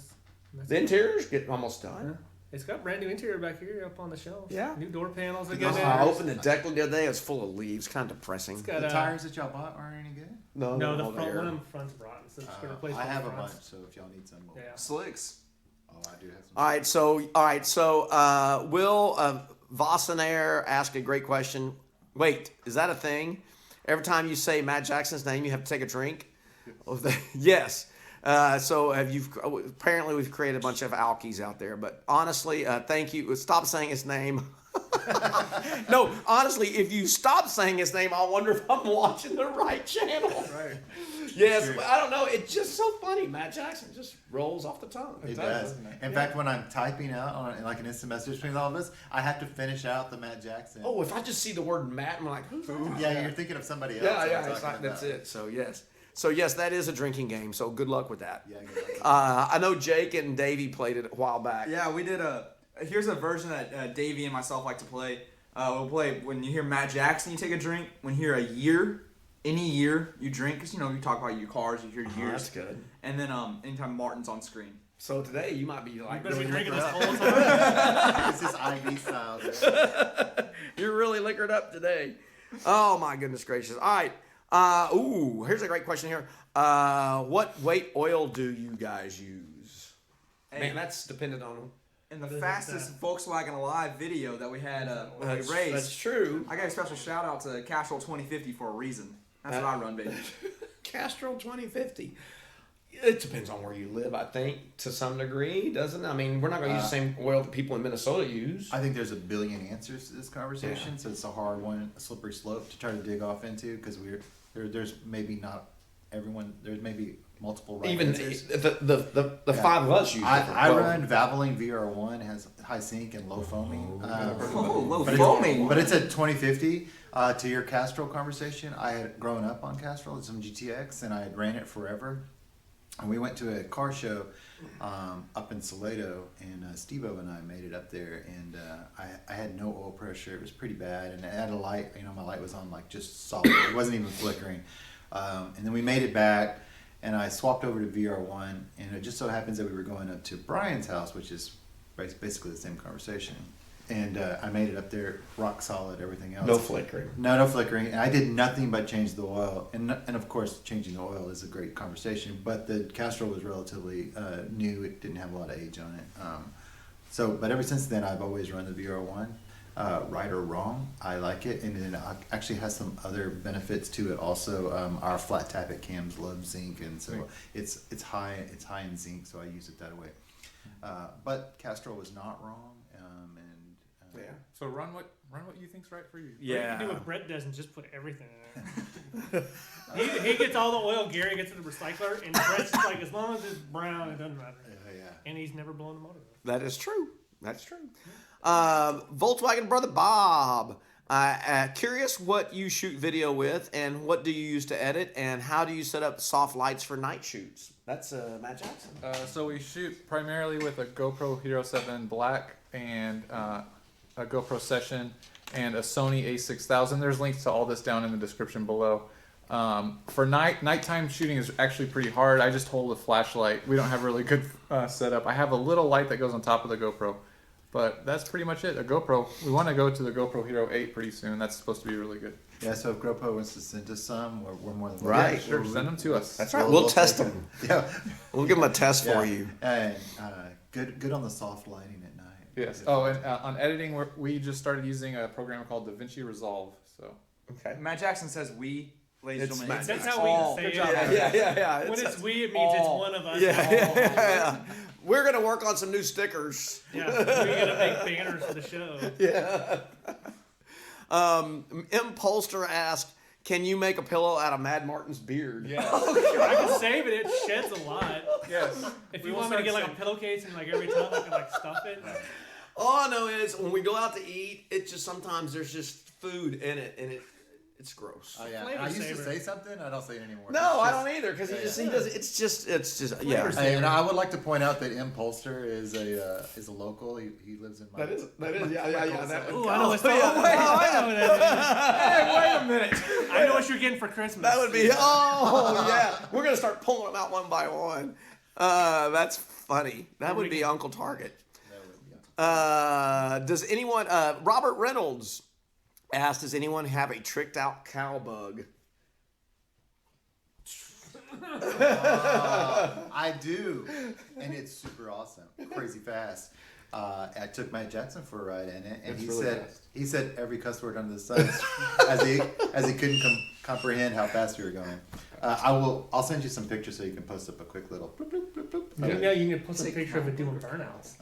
interior's getting almost done. It's got brand new interior back here up on the shelf. Yeah. New door panels I again. opened the deck the other day. It's full of leaves. Kind of depressing. It's got The tires that y'all bought aren't any good. no, the all front there. one front's rotten, so it's gonna replace I both have a fronts. bunch, so if y'all need some, we'll- Yeah. Slicks. Oh, I do have some. All right. So, Will Vassenair asked a great question. Wait, is that a thing? Every time you say Matt Jackson's name, you have to take a drink. Yes. So apparently we've created a bunch of alkies out there, but honestly, thank you. Stop saying his name. No, honestly, if you stop saying his name, I'll wonder if I'm watching the right channel. Right. Yes, Sure. but I don't know. It's just so funny. Matt Jackson just rolls off the tongue. It does, does. doesn't it? In fact, when I'm typing out on like an instant message between all of us, I have to finish out the Matt Jackson. Oh, if I just see the word Matt, I'm like, who's that? Yeah, you're thinking of somebody else. Yeah, I'm yeah, talking it's like, that's about. it. So yes, that is a drinking game. So good luck with that. Yeah, good luck. I know Jake and Davey played it a while back. Yeah, we did here's a version that Davey and myself like to play. We'll play when you hear Matt Jackson, you take a drink. When you hear a year, any year you drink, because you talk about your cars, you hear years. That's good. And then anytime Martin's on screen. So today you might be like, You better be really drinking liquored this up. whole time. It's this IV style. You're really liquored up today. Oh my goodness gracious! All right. Here's a great question here. What weight oil do you guys use? Man, that's dependent on. In the fastest Volkswagen Alive video that we had when we That's raced, true. I got a special shout out to Castrol 2050 for a reason. That's what I run, baby. Castrol 2050. It depends on where you live, I think, to some degree, doesn't it? I mean, we're not going to use the same oil that people in Minnesota use. I think there's a billion answers to this conversation, so it's a hard one, a slippery slope to try to dig off into because there's maybe not everyone. There's maybe multiple right Even answers. the Yeah. five of us use different I oil. run Valvoline VR1, has high sink and low foaming. Low But foaming. it's a 2050. To your Castrol conversation, I had grown up on Castrol, it's some GTX, and I had ran it forever. And we went to a car show up in Salado, and Steve-O and I made it up there, and I had no oil pressure. It was pretty bad, and I had a light. My light was on like just solid. It wasn't even flickering. And then we made it back, and I swapped over to VR1, and it just so happens that we were going up to Brian's house, which is basically the same conversation. And I made it up there, rock solid, everything else. No flickering. No flickering. And I did nothing but change the oil. And of course, changing the oil is a great conversation. But the Castrol was relatively new. It didn't have a lot of age on it. But ever since then, I've always run the VR1. Right or wrong, I like it. And it actually has some other benefits to it also. Our flat tappet cams love zinc. And so it's high in zinc, so I use it that way. But Castrol was not wrong. Yeah. So run what you think's right for you. You can do what Brett does and just put everything in there. he gets all the oil, Gary gets it to the recycler, and Brett's just like, as long as it's brown, it doesn't matter. Yeah. And he's never blown the motor. That is true. That's true. Volkswagen brother Bob Curious what you shoot video with, and what do you use to edit, and how do you set up soft lights for night shoots? That's Matt Jackson. So we shoot primarily with a GoPro Hero 7 Black and a GoPro Session and a Sony A6000. There's links to all this down in the description below. For nighttime shooting is actually pretty hard. I just hold a flashlight. We don't have really good setup. I have a little light that goes on top of the GoPro, but that's pretty much it. A GoPro. We want to go to the GoPro Hero 8 pretty soon. That's supposed to be really good. Yeah, so if GoPro wants to send us some, we're more than Right. Yeah, sure. Send them to us. That's right. We'll test take them. Yeah. We'll give them a test for you. And good on the soft lighting at night. Yes. Oh, and on editing, we just started using a program called DaVinci Resolve. So. Okay. Matt Jackson says we, ladies and It's gentlemen. Matt That's Jackson. how we say Good it. job, Matt. Yeah. When it's we, it means it's one of us. Yeah. We're gonna work on some new stickers. Yeah, we're gonna make banners for the show. M. Polster asked, "Can you make a pillow out of Mad Martin's beard?" Yeah. I can save it. It sheds a lot. Yes. If We you will want me to get start like a pillowcase and like every time I can like stuff it. All I know is when we go out to eat, it just sometimes there's just food in it, and it's gross. Oh yeah. Flavor And I used to saver. say something. I don't say it anymore. No, It's I just- don't either because he yeah. does. It's just yeah. Flavor And I would like to point out that M. Polster is a local. He lives in my. That is yeah. That Ooh, I know what's yeah, I know what that Hey, wait a minute. is. I know what you're getting for Christmas. That would be yeah. We're gonna start pulling them out one by one. That's funny. That would be Uncle Target. That would be- Does anyone? Robert Reynolds asked, "Does anyone have a tricked out cow bug?" I do, and it's super awesome, crazy fast. I took Matt Jackson for a ride in it, and It's he really said fast. he said every cuss word under the sun as he couldn't comprehend how fast we were going. I'll send you some pictures so you can post up a quick little. Bloop, bloop, bloop, bloop. You know, you can post a picture of it doing burnouts.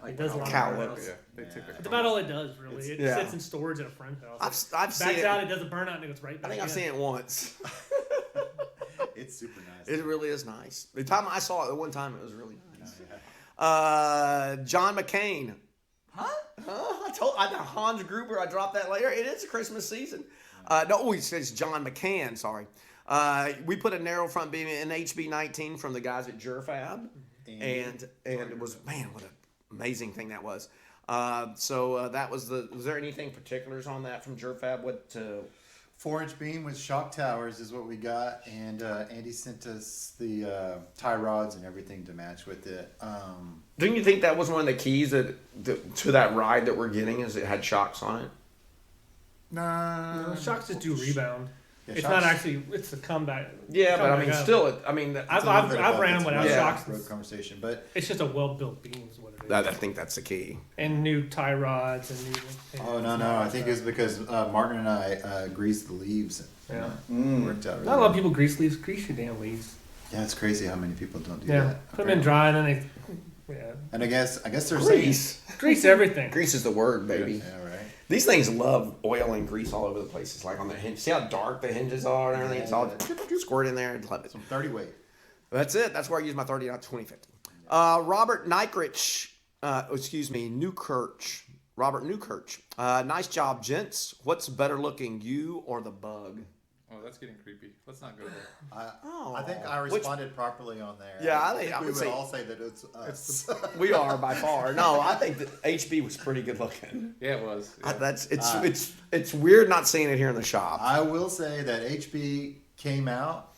It does a lot Cow of look. burnouts. Yeah. They take That's about all it does, really. It Yeah. sits in storage at a friend's house. I've seen Backs it. out, it does a burnout, and it goes right back I think I've in. seen it once. It's super nice. It really is nice. The time I saw it, the one time it was really nice. Yeah. John McCain. I know Hans Gruber. I dropped that later. It is a Christmas season. No, it says John McCann. Sorry. We put a narrow front beam in HB19 from the guys at Jurfab, and it was what an amazing thing that was. So that was Was there anything particulars on that from Jurfab? What? 4-inch beam with shock towers is what we got, and Andy sent us the tie rods and everything to match with it. Didn't you think that was one of the keys to that ride that we're getting? Is it had shocks on it? Nah, No, shocks just do rebound. Yeah, It's shocks- not actually. It's the comeback. Yeah, but I mean, comeback up. still, I've It's a little bit about ran them the without Yeah. shocks. road conversation, but It's just a well-built beam, is what it is. I think that's the key. And new tie rods and new. oh no, I think it's because Martin and I greased the leaves. Yeah. It worked out. Really Not a lot of well. people grease leaves. Grease your damn leaves. Yeah, it's crazy how many people don't do Yeah. that. Put them in dry and then they. Yeah. And I guess they're Grease. Grease everything. Grease is the word, baby. saying. Yeah, right. These things love oil and grease all over the place. It's like on the hinge. See how dark the hinges are and everything? It's all squirt in there and love it. Some 30 weight. That's it. That's where I use my 30, not 2050. Robert Nykrich, Newkirch. Robert Newkirch. Nice job, gents. What's better looking, you or the bug? Oh, that's getting creepy. Let's not go there. I think I responded properly on there. Yeah, I think I we would would say- all say that it's us. We are by far. No, I think that HB was pretty good looking. Yeah, it was. Yeah. It's weird not seeing it here in the shop. I will say that HB came out.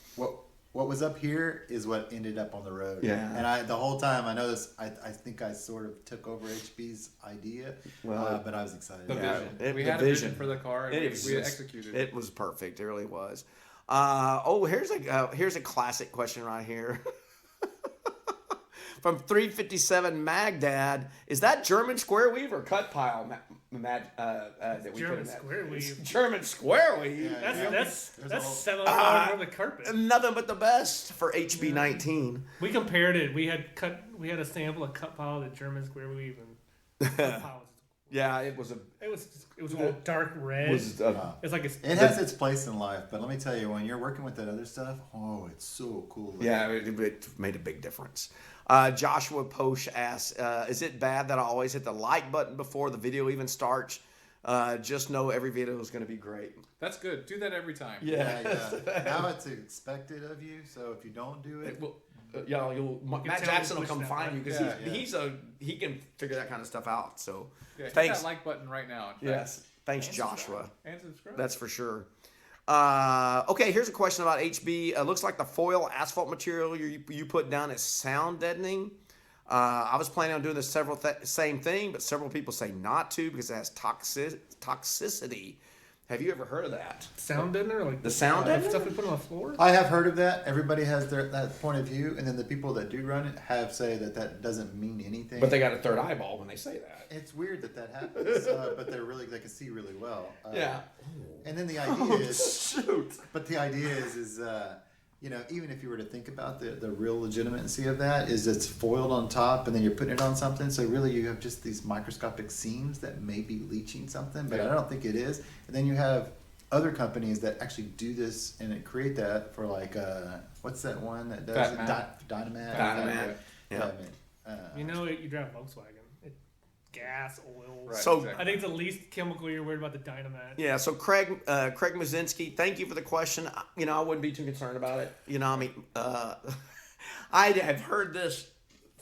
What was up here is what ended up on the road. Yeah. And the whole time I know this. I think I sort of took over HB's idea, Well, but I was excited. The Yeah, vision. We the had a vision. vision for the car, and It we was executed. It was perfect. It really was. Here's a classic question right here. From 357 Magdad, is that German square weave or cut pile? That we German put in that? square weave. It's German square weave. Yeah. That's There's a whole- $700 worth of carpet. Nothing but the best for HB19. We compared it. We had a sample of cut pile, the German square weave, and cut pile was. Yeah, it was a. It was all dark red. Was It's like It has its place in life, but let me tell you, when you're working with that other stuff, oh, it's so cool. yeah, it made a big difference. Joshua Posh asks, is it bad that I always hit the like button before the video even starts? just know every video is going to be great. That's good. Do that every time. Yeah. Now it's expected of you, so if you don't do it, Matt tell Jackson will him to come push find that you because he can figure that kind of stuff out. So Yeah, hit thanks. that like button right now. in fact. Yes, thanks, And Joshua. And subscribe. That's for sure. Okay, here's a question about HB. Looks like the foil asphalt material you put down is sound deadening. I was planning on doing the same thing, but several people say not to because it has toxicity. Have you ever heard of that? Sound deadener, like The sound deadener? stuff we put on the floor. I have heard of that. Everybody has that point of view, and then the people that do run it say that doesn't mean anything. But they got a third eyeball when they say that. It's weird that happens, but they can see really well. Yeah. And then the idea is, Shoot. but the idea is even if you were to think about the real legitimacy of that, is it's foiled on top and then you're putting it on something. So really you have just these microscopic seams that may be leaching something, but I don't think it is. And then you have other companies that actually do this and create that for like, what's that one that does it? Dynamat. Dynamat. Yeah. You know, you drive Volkswagen. Gas, oil. Right, So- exactly. I think it's the least chemical you're worried about the dynamite. Yeah, so Craig Mazinski, thank you for the question. I wouldn't be too concerned about it. I have heard this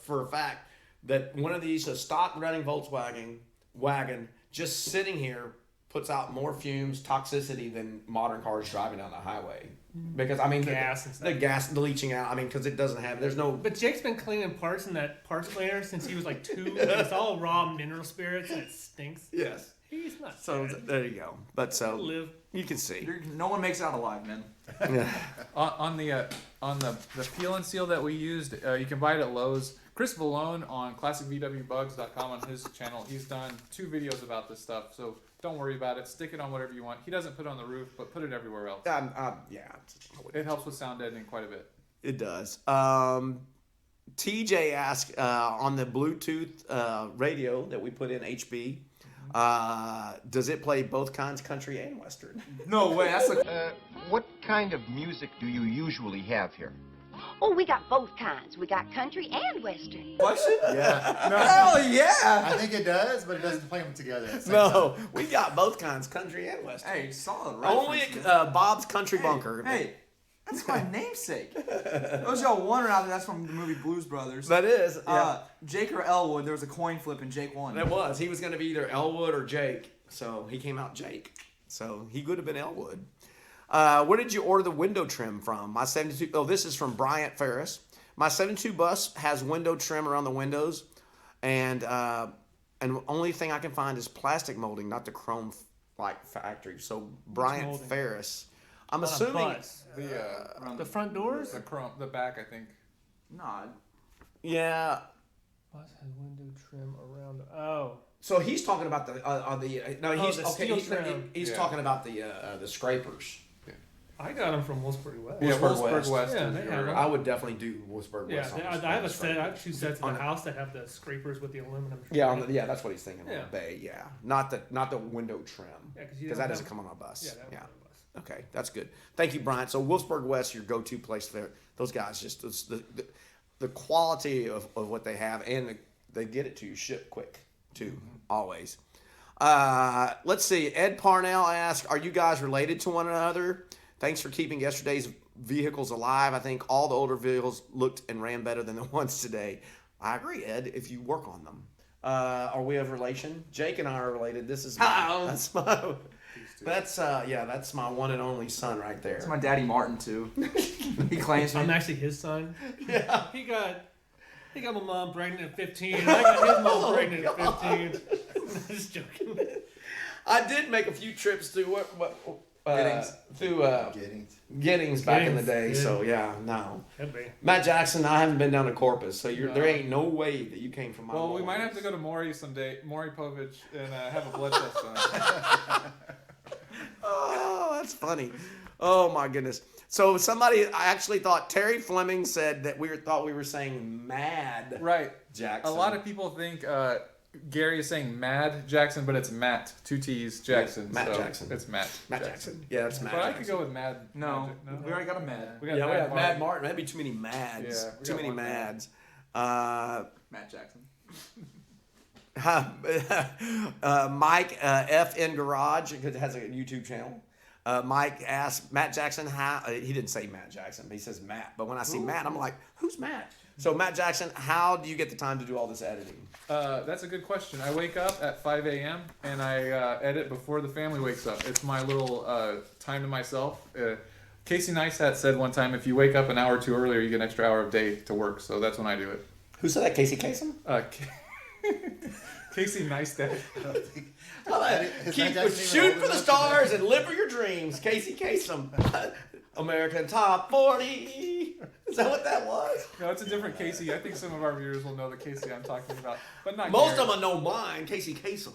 for a fact that one of these, a stock running Volkswagen wagon, just sitting here puts out more fumes, toxicity than modern cars driving down the highway. Because Gas and stuff. the leaching out. Because it doesn't have. There's no. But Jake's been cleaning parts in that parts cleaner since he was like 2. And it's all raw mineral spirits and it stinks. Yes. He's not. So bad. there you go. But He'll live. you can see. No one makes it out alive, man. On the peel and seal that we used, you can buy it at Lowe's. Chris Vallone on classicvwbugs.com on his channel, he's done 2 videos about this stuff, so don't worry about it. Stick it on whatever you want. He doesn't put it on the roof, but put it everywhere else. It helps with sound deadening quite a bit. It does. TJ asked on the Bluetooth radio that we put in HB, does it play both kinds, country and western? No way. That's like What kind of music do you usually have here? Oh, we got both kinds. We got country and western. question. Yeah. Hell yeah. I think it does, but it doesn't play them together. at the same No, time. we got both kinds, country and western. Hey, solid. Only reference, Bob's Country Bunker. Hey, that's my namesake. Those y'all wondering out there, that's from the movie Blues Brothers. That is. Yeah. Jake or Elwood, there was a coin flip and Jake won. It was. He was going to be either Elwood or Jake, so he came out Jake. So he could have been Elwood. Where did you order the window trim from? My 72. Oh, this is from Bryant Ferris. My 72 bus has window trim around the windows, and the only thing I can find is plastic molding, not the chrome like factory. So Bryant molding? Ferris. I'm On a assuming. bus. The front doors? the back, I think. Nah. Yeah. Bus has window trim around. Oh. So he's talking about the he's the steel trim. He's Yeah. talking about the scrapers. I got them from Wolfsburg West. Yeah, Wolfsburg West. Yeah, is they your- have them. I would definitely do Wolfsburg Yeah, West. I have a set. I have 2 sets in On the the- house that have the scrapers with the aluminum. trim. Yeah, that's what he's thinking. Yeah. On the bay, yeah, not the window trim. Yeah, 'cause you because don't that doesn't have- come on a bus. Yeah, that yeah. was on the bus. Okay, that's good. Thank you, Brian. So Wolfsburg West, your go-to place there. Those guys just the quality of what they have, and they get it to you ship quick too, always. Let's see. Ed Parnell asked, "Are you guys related to one another? Thanks for keeping yesterday's vehicles alive. I think all the older vehicles looked and ran better than the ones today." I agree, Ed. If you work on them, are we of relation? Jake and I are related. This is that's my one and only son right there. That's my daddy Martin, too. He claims I'm me. actually his son. Yeah. He got my mom pregnant at 15. And I got his mom pregnant at 15. Just joking. I did make a few trips through Giddings. Giddings back in the Giddings, day. yeah. So yeah, no. Could be. Matt Jackson, I haven't been down to Corpus, so No. there ain't no way that you came from my. Well, we boys. might have to go to Maury someday, Maury Povich, and have a blood test done. Oh, that's funny. Oh my goodness. So I actually thought Terry Fleming said that thought we were saying Mad Right. Jackson. A lot of people think Gary is saying Mad Jackson, but it's Matt, 2 T's, Jackson. Matt so Jackson. It's Matt. Matt Jackson. Yeah, that's Matt. But I Jackson. could go with Mad. No, Magic. we already got a mad. We got Yeah, we have Mad Martin. Martin. That'd be too many Mads. Yeah, we too got many one Mad. Mads. Matt Jackson. Mike F in Garage, because it has a YouTube channel. Mike asked Matt Jackson how he didn't say Matt Jackson, but he says Matt. But when I see Matt, I'm like, who's Matt? So Matt Jackson, how do you get the time to do all this editing? That's a good question. I wake up at 5 a.m. and I edit before the family wakes up. It's my little time to myself. Casey Neistat said one time, if you wake up an hour too earlier, you get an extra hour of day to work. So that's when I do it. Who said that? Casey Kasem? Casey Neistat. Keep shoot for the stars and live for your dreams. Casey Kasem. American Top 40. Is that what that was? No, it's a different Casey. I think some of our viewers will know the Casey I'm talking about, but not Most Gary. of them know mine. Casey Kasem.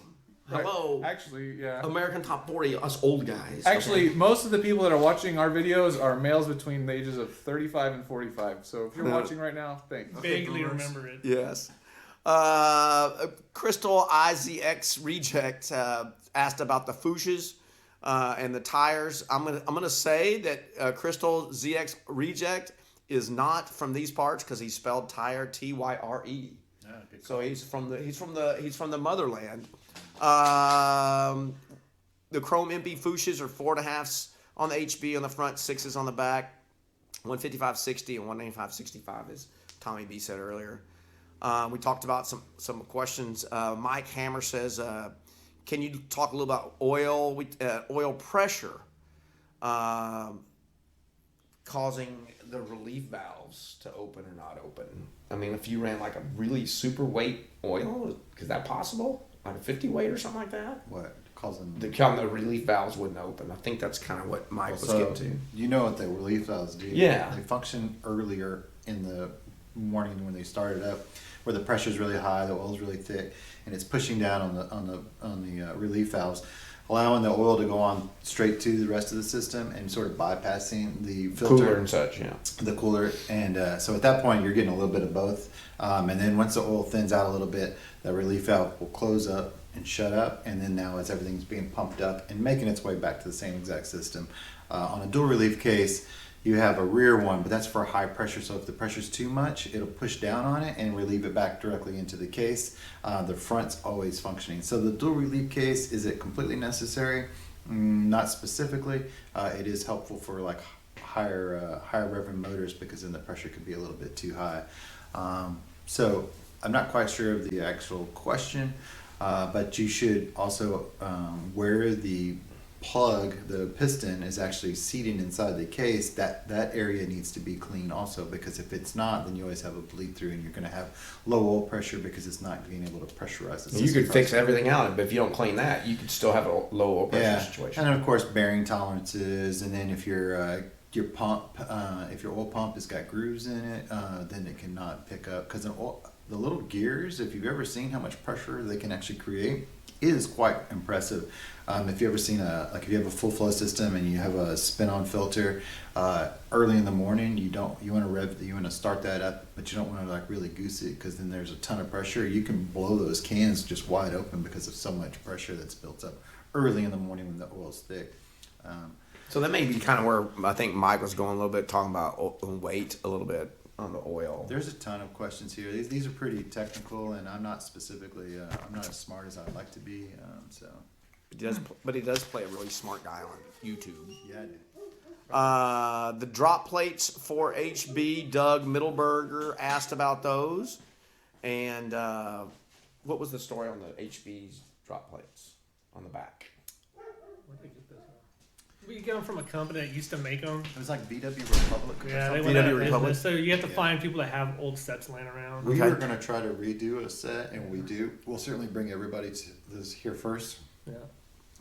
Right. Hello. Actually, yeah. American Top 40, us old guys. Actually, Okay. most of the people that are watching our videos are males between the ages of 35 and 45. So if you're watching right now, thanks. Vaguely remember it. Yes. Crystal IZX Reject asked about the fuchsias and the tires. I'm gonna say that Crystal ZX Reject is not from these parts because he spelled tire TYRE. So he's from the motherland. The chrome MP fuchsias are 4.5s on the HB on the front, 6s on the back. 155/60 and 195/65, as Tommy B said earlier. We talked about some questions. Mike Hammer says, can you talk a little about oil oil pressure causing the relief valves to open or not open? I mean, if you ran like a really super weight oil, is that possible? Like a 50 weight or something like that? What causing The relief valves wouldn't open. I think that's kind of what Mike was so getting to. you know what the relief valves do? Yeah. They function earlier in the morning when they start it up, where the pressure is really high, the oil's really thick, and it's pushing down on the relief valves, allowing the oil to go on straight to the rest of the system and sort of bypassing the filter, Cooler and such, yeah. the cooler, and so at that point you're getting a little bit of both, and then once the oil thins out a little bit, the relief valve will close up and shut up, and then now as everything's being pumped up and making its way back to the same exact system. On a dual relief case, you have a rear one, but that's for high pressure, so if the pressure's too much, it'll push down on it and relieve it back directly into the case. The front's always functioning. So the dual relief case, is it completely necessary? Not specifically. It is helpful for like higher rev motors, because then the pressure could be a little bit too high. So I'm not quite sure of the actual question, but you should also, where the plug, the piston is actually seating inside the case, that area needs to be clean also, because if it's not, then you always have a bleed through and you're going to have low oil pressure because it's not being able to pressurize the system. You could fix properly. everything out, but if you don't clean that, you could still have a low oil pressure situation. And then of course bearing tolerances, and then if your pump, if your oil pump has got grooves in it, then it cannot pick up, because the little gears, if you've ever seen how much pressure they can actually create, is quite impressive. If you ever seen if you have a full flow system and you have a spin-on filter, early in the morning, you want to start that up, but you don't want to like really goose it, because then there's a ton of pressure. You can blow those cans just wide open because of so much pressure that's built up early in the morning when the oil's thick. So that may be kind of where I think Mike was going a little bit, talking about weight a little bit on the oil. There's a ton of questions here. These are pretty technical, and I'm not specifically, I'm not as smart as I'd like to be. So But he does play a really smart guy on YouTube. yeah, I do. The drop plates for HB, Doug Middleberger asked about those. And what was the story on the HB's drop plates on the back? Where'd they get this one? We get them from a company that used to make them. It was like VW Republic. Or Yeah, they something. went out of VW Republic. business. So you have to Yeah. find people that have old sets laying around. We Okay. were going to try to redo a set, and we do. We'll certainly bring everybody to this here first. Yeah.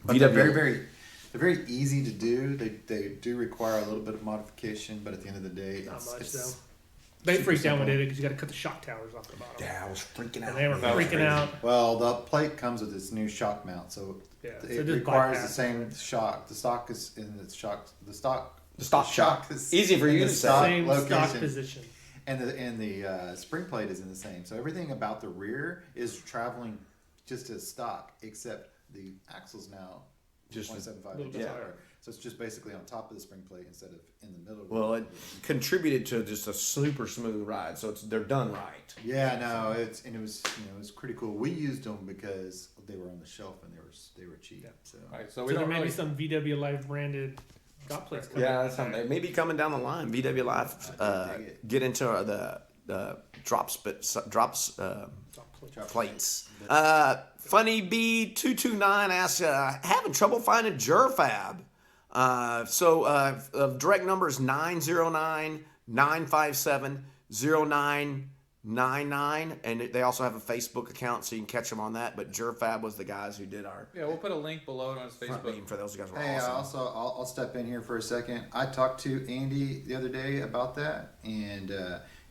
But they're VW. they're very easy to do. They do require a little bit of modification, but at the end of the day, Not much, it's though. They super freaked out when simple. they did it because you got to cut the shock towers off the bottom. Yeah, I was freaking out. And they were That was freaking crazy. out. Well, the plate comes with this new shock mount, so Yeah, so it just requires the bypass same it. shock. The stock is in the shock. The stock shock. is Easy for in you the to say. stock Same stock location. position. And the spring plate is in the same. So everything about the rear is traveling just as stock, except the axles now Just 1.75 little inches bit higher. So it's just basically on top of the spring plate instead of in the middle. Well, it contributed to just a super smooth ride, so they're done right. Yeah, no, it was it was pretty cool. We used them because they were on the shelf and they were cheap. So All right, So so we there don't may be really. some VW Live branded drop plates coming. Yeah, that's something. They may be coming down the line. VW Live get into the drops plates. Funny B229 asks, having trouble finding Jurfab. Direct number is 909-957-0999, and they also have a Facebook account, so you can catch them on that. But Jurfab was the guys who did our Yeah, we'll put a link below on his front Facebook. beam for those guys. Were hey, awesome. I'll step in here for a second. I talked to Andy the other day about that, and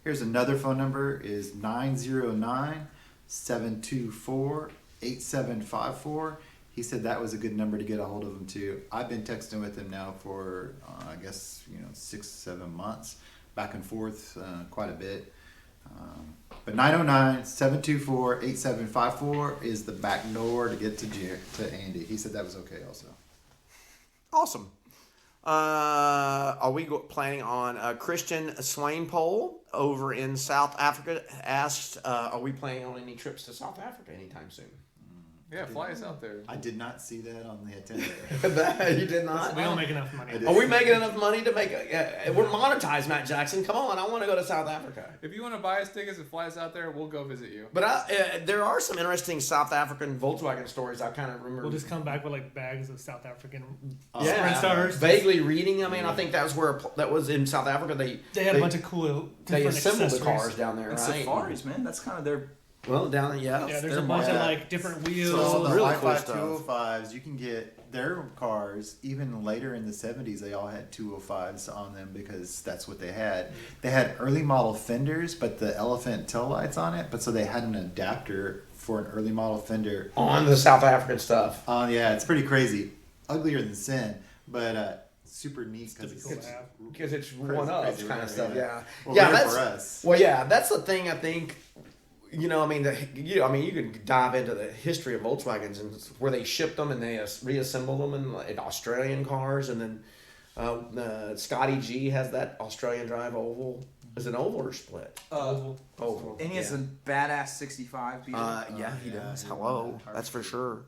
here's another phone number is 909-724-8754. He said that was a good number to get a hold of him too. I've been texting with him now for I guess 6-7 months, back and forth quite a bit. But 909-724-8754 is the back door to get to Andy. He said that was okay also. Awesome. Are we planning on Christian Swainpole over in South Africa asked, are we planning on any trips to South Africa anytime soon? Yeah, fly us out there. I did not see that on the itinerary. You did not? We don't make enough money. Are we making enough money to make we're monetized, Matt Jackson. Come on, I want to go to South Africa. If you want to buy us tickets and fly us out there, we'll go visit you. But there are some interesting South African Volkswagen stories I kind of remember. We'll just come back with like bags of South African yeah, stars. vaguely reading. I mean, I think that was in South Africa. They had a bunch of cool. They different assembled the accessories. cars down there, And right? safaris, man. That's kind of their. Well, down there, Yeah, there's a bunch of like different wheels. So all the really Wi-Fi cool stuff. 205s, you can get their cars, even later in the 70s, they all had 205s on them because that's what they had. They had early model fenders, but the elephant taillights on it, but so they had an adapter for an early model fender. On the South African stuff. Yeah, it's pretty crazy. Uglier than sin, but super neat because Cool to have. Because it's Crazy, one up crazy kind rare, of stuff, yeah. Well, yeah, rare that's for us. Well, yeah, that's the thing. I think, you can dive into the history of Volkswagens and where they shipped them and they reassembled them in Australian cars, and then Scotty G has that Australian drive oval. Is it oval or split? Oval. And he has a badass 65 Beetle. Yeah, he yeah, does. he Hello, won that that's for car.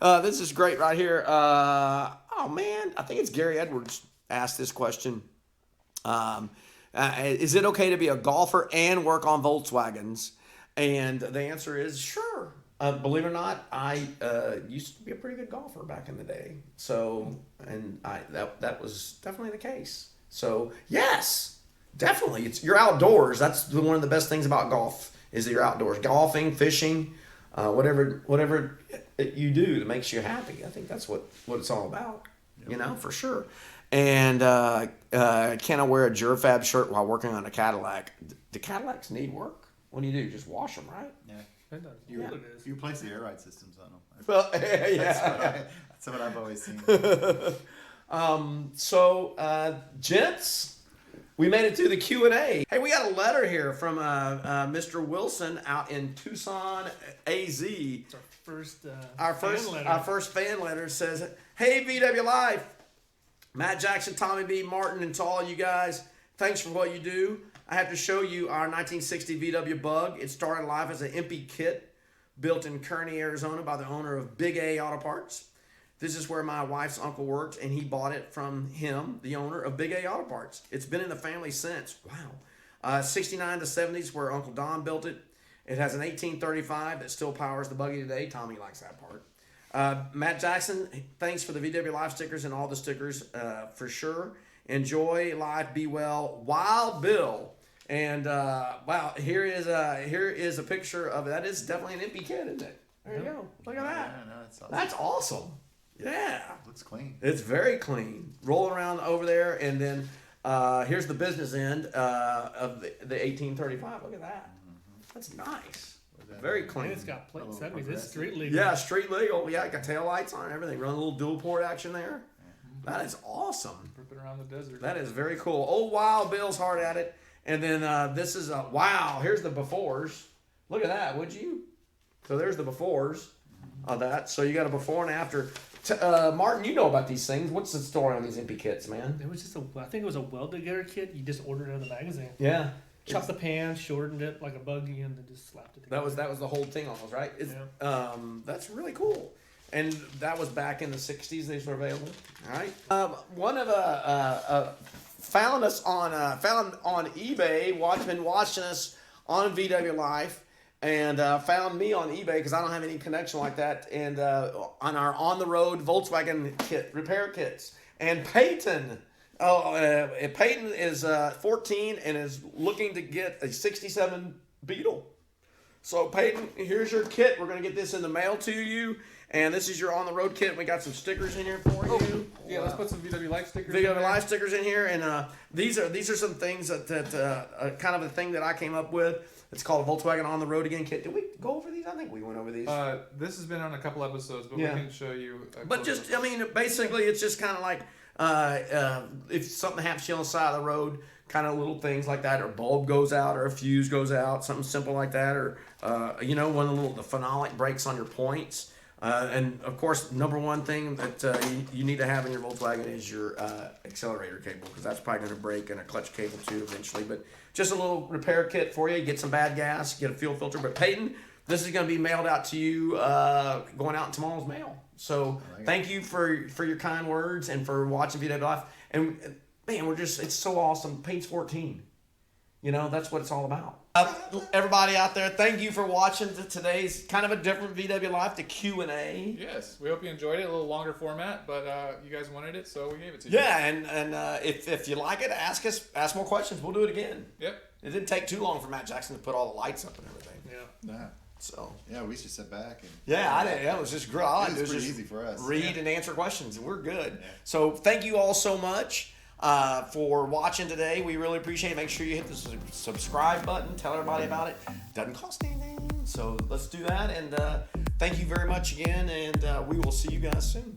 sure. This is great right here. Oh man, I think it's Gary Edwards asked this question. Is it okay to be a golfer and work on Volkswagens? And the answer is sure. Believe it or not, I used to be a pretty good golfer back in the day. So, and that was definitely the case. So, yes, definitely. You're outdoors. That's one of the best things about golf is that you're outdoors. Golfing, fishing, whatever you do that makes you happy. I think that's what it's all about, for sure. And can I wear a Jurfab shirt while working on a Cadillac? The Cadillacs need work. What do? Just wash them, right? Yeah. It does. You, What it is. you place the air ride systems on them. Well, yeah. That's what I've always seen. Gents, we made it through the Q&A. Hey, we got a letter here from Mr. Wilson out in Tucson, AZ. It's Our first fan letter says, "Hey, VW Life, Matt Jackson, Tommy B, Martin, and to all you guys, thanks for what you do. I have to show you our 1960 VW Bug. It started life as an empty kit built in Kearney, Arizona by the owner of Big A Auto Parts. This is where my wife's uncle worked, and he bought it from him, the owner of Big A Auto Parts. It's been in the family since. Wow. 69 to 70s where Uncle Don built it. It has an 1835 that still powers the buggy today. Tommy likes that part. Matt Jackson, thanks for the VW Live stickers and all the stickers for sure. Enjoy life, be well. Wild Bill." And wow, here is a picture of it. That is definitely an empty kit, isn't it? There you go. Look at that. Yeah, no, that's awesome. That's awesome. Yeah. Looks clean. It's very clean. Rolling around over there, and then here's the business end of the 1835. Look at that. That's nice. Very And clean. it's got plate Oh, 70s. It's progressive. street legal. Yeah, street legal. Yeah, got tail lights on and everything. Run a little dual port action there. That is awesome. Ripping around the desert. That is very cool. Old Wild Bill's hard at it. And then this is wow. Here's the befores. Look at that, would you? So there's the befores. of that. So you got a before and after. Martin, you know about these things. What's the story on these MP kits, man? It was just I think it was a weld together kit. You just ordered it in the magazine. Yeah. Chopped the pan, shortened it like a buggy, and then just slapped it together. That was the whole thing almost, right? That's really cool. And that was back in the 60s. These were available. All right. One of found us on eBay. Been watching us on VW Life, and found me on eBay because I don't have any connection like that. And on our on the road Volkswagen kit repair kits. And Peyton is 14 and is looking to get a 67 Beetle. So Peyton, here's your kit. We're gonna get this in the mail to you. And this is your on the road kit. We got some stickers in here for you. Yeah, let's put some VW Life stickers. VW Life stickers in here, and these are some things that kind of a thing that I came up with. It's called a Volkswagen on the road again kit. Did we go over these? I think we went over these. This has been on a couple episodes, but Yeah. we can show you. But just, I mean, basically, it's just kind of like if something happens to you on the side of the road, kind of little things like that, or a bulb goes out, or a fuse goes out, something simple like that, or one of the phenolic brakes on your points. And of course, number one thing that you need to have in your Volkswagen is your accelerator cable, because that's probably going to break, and a clutch cable too eventually. But just a little repair kit for you. Get some bad gas, get a fuel filter. But Peyton, this is going to be mailed out to you, going out in tomorrow's mail. So thank you for your kind words and for watching VW Life. And man, it's so awesome. Peyton's 14. That's what it's all about. Everybody out there, thank you for watching today's kind of a different VW Life, the Q&A. Yes, we hope you enjoyed it. A little longer format, but you guys wanted it, so we gave it to you. Yeah, and if you like it, ask more questions. We'll do it again. Yep. It didn't take too long for Matt Jackson to put all the lights up and everything. Yeah. Nah. So Yeah, we should sit back and. I did. That was just great. All I It did was was pretty just easy for us. read and answer questions, and we're good. So thank you all so much for watching today. We really appreciate it. Make sure you hit the subscribe button. Tell everybody about it. Doesn't cost anything. So let's do that. And thank you very much again. And we will see you guys soon.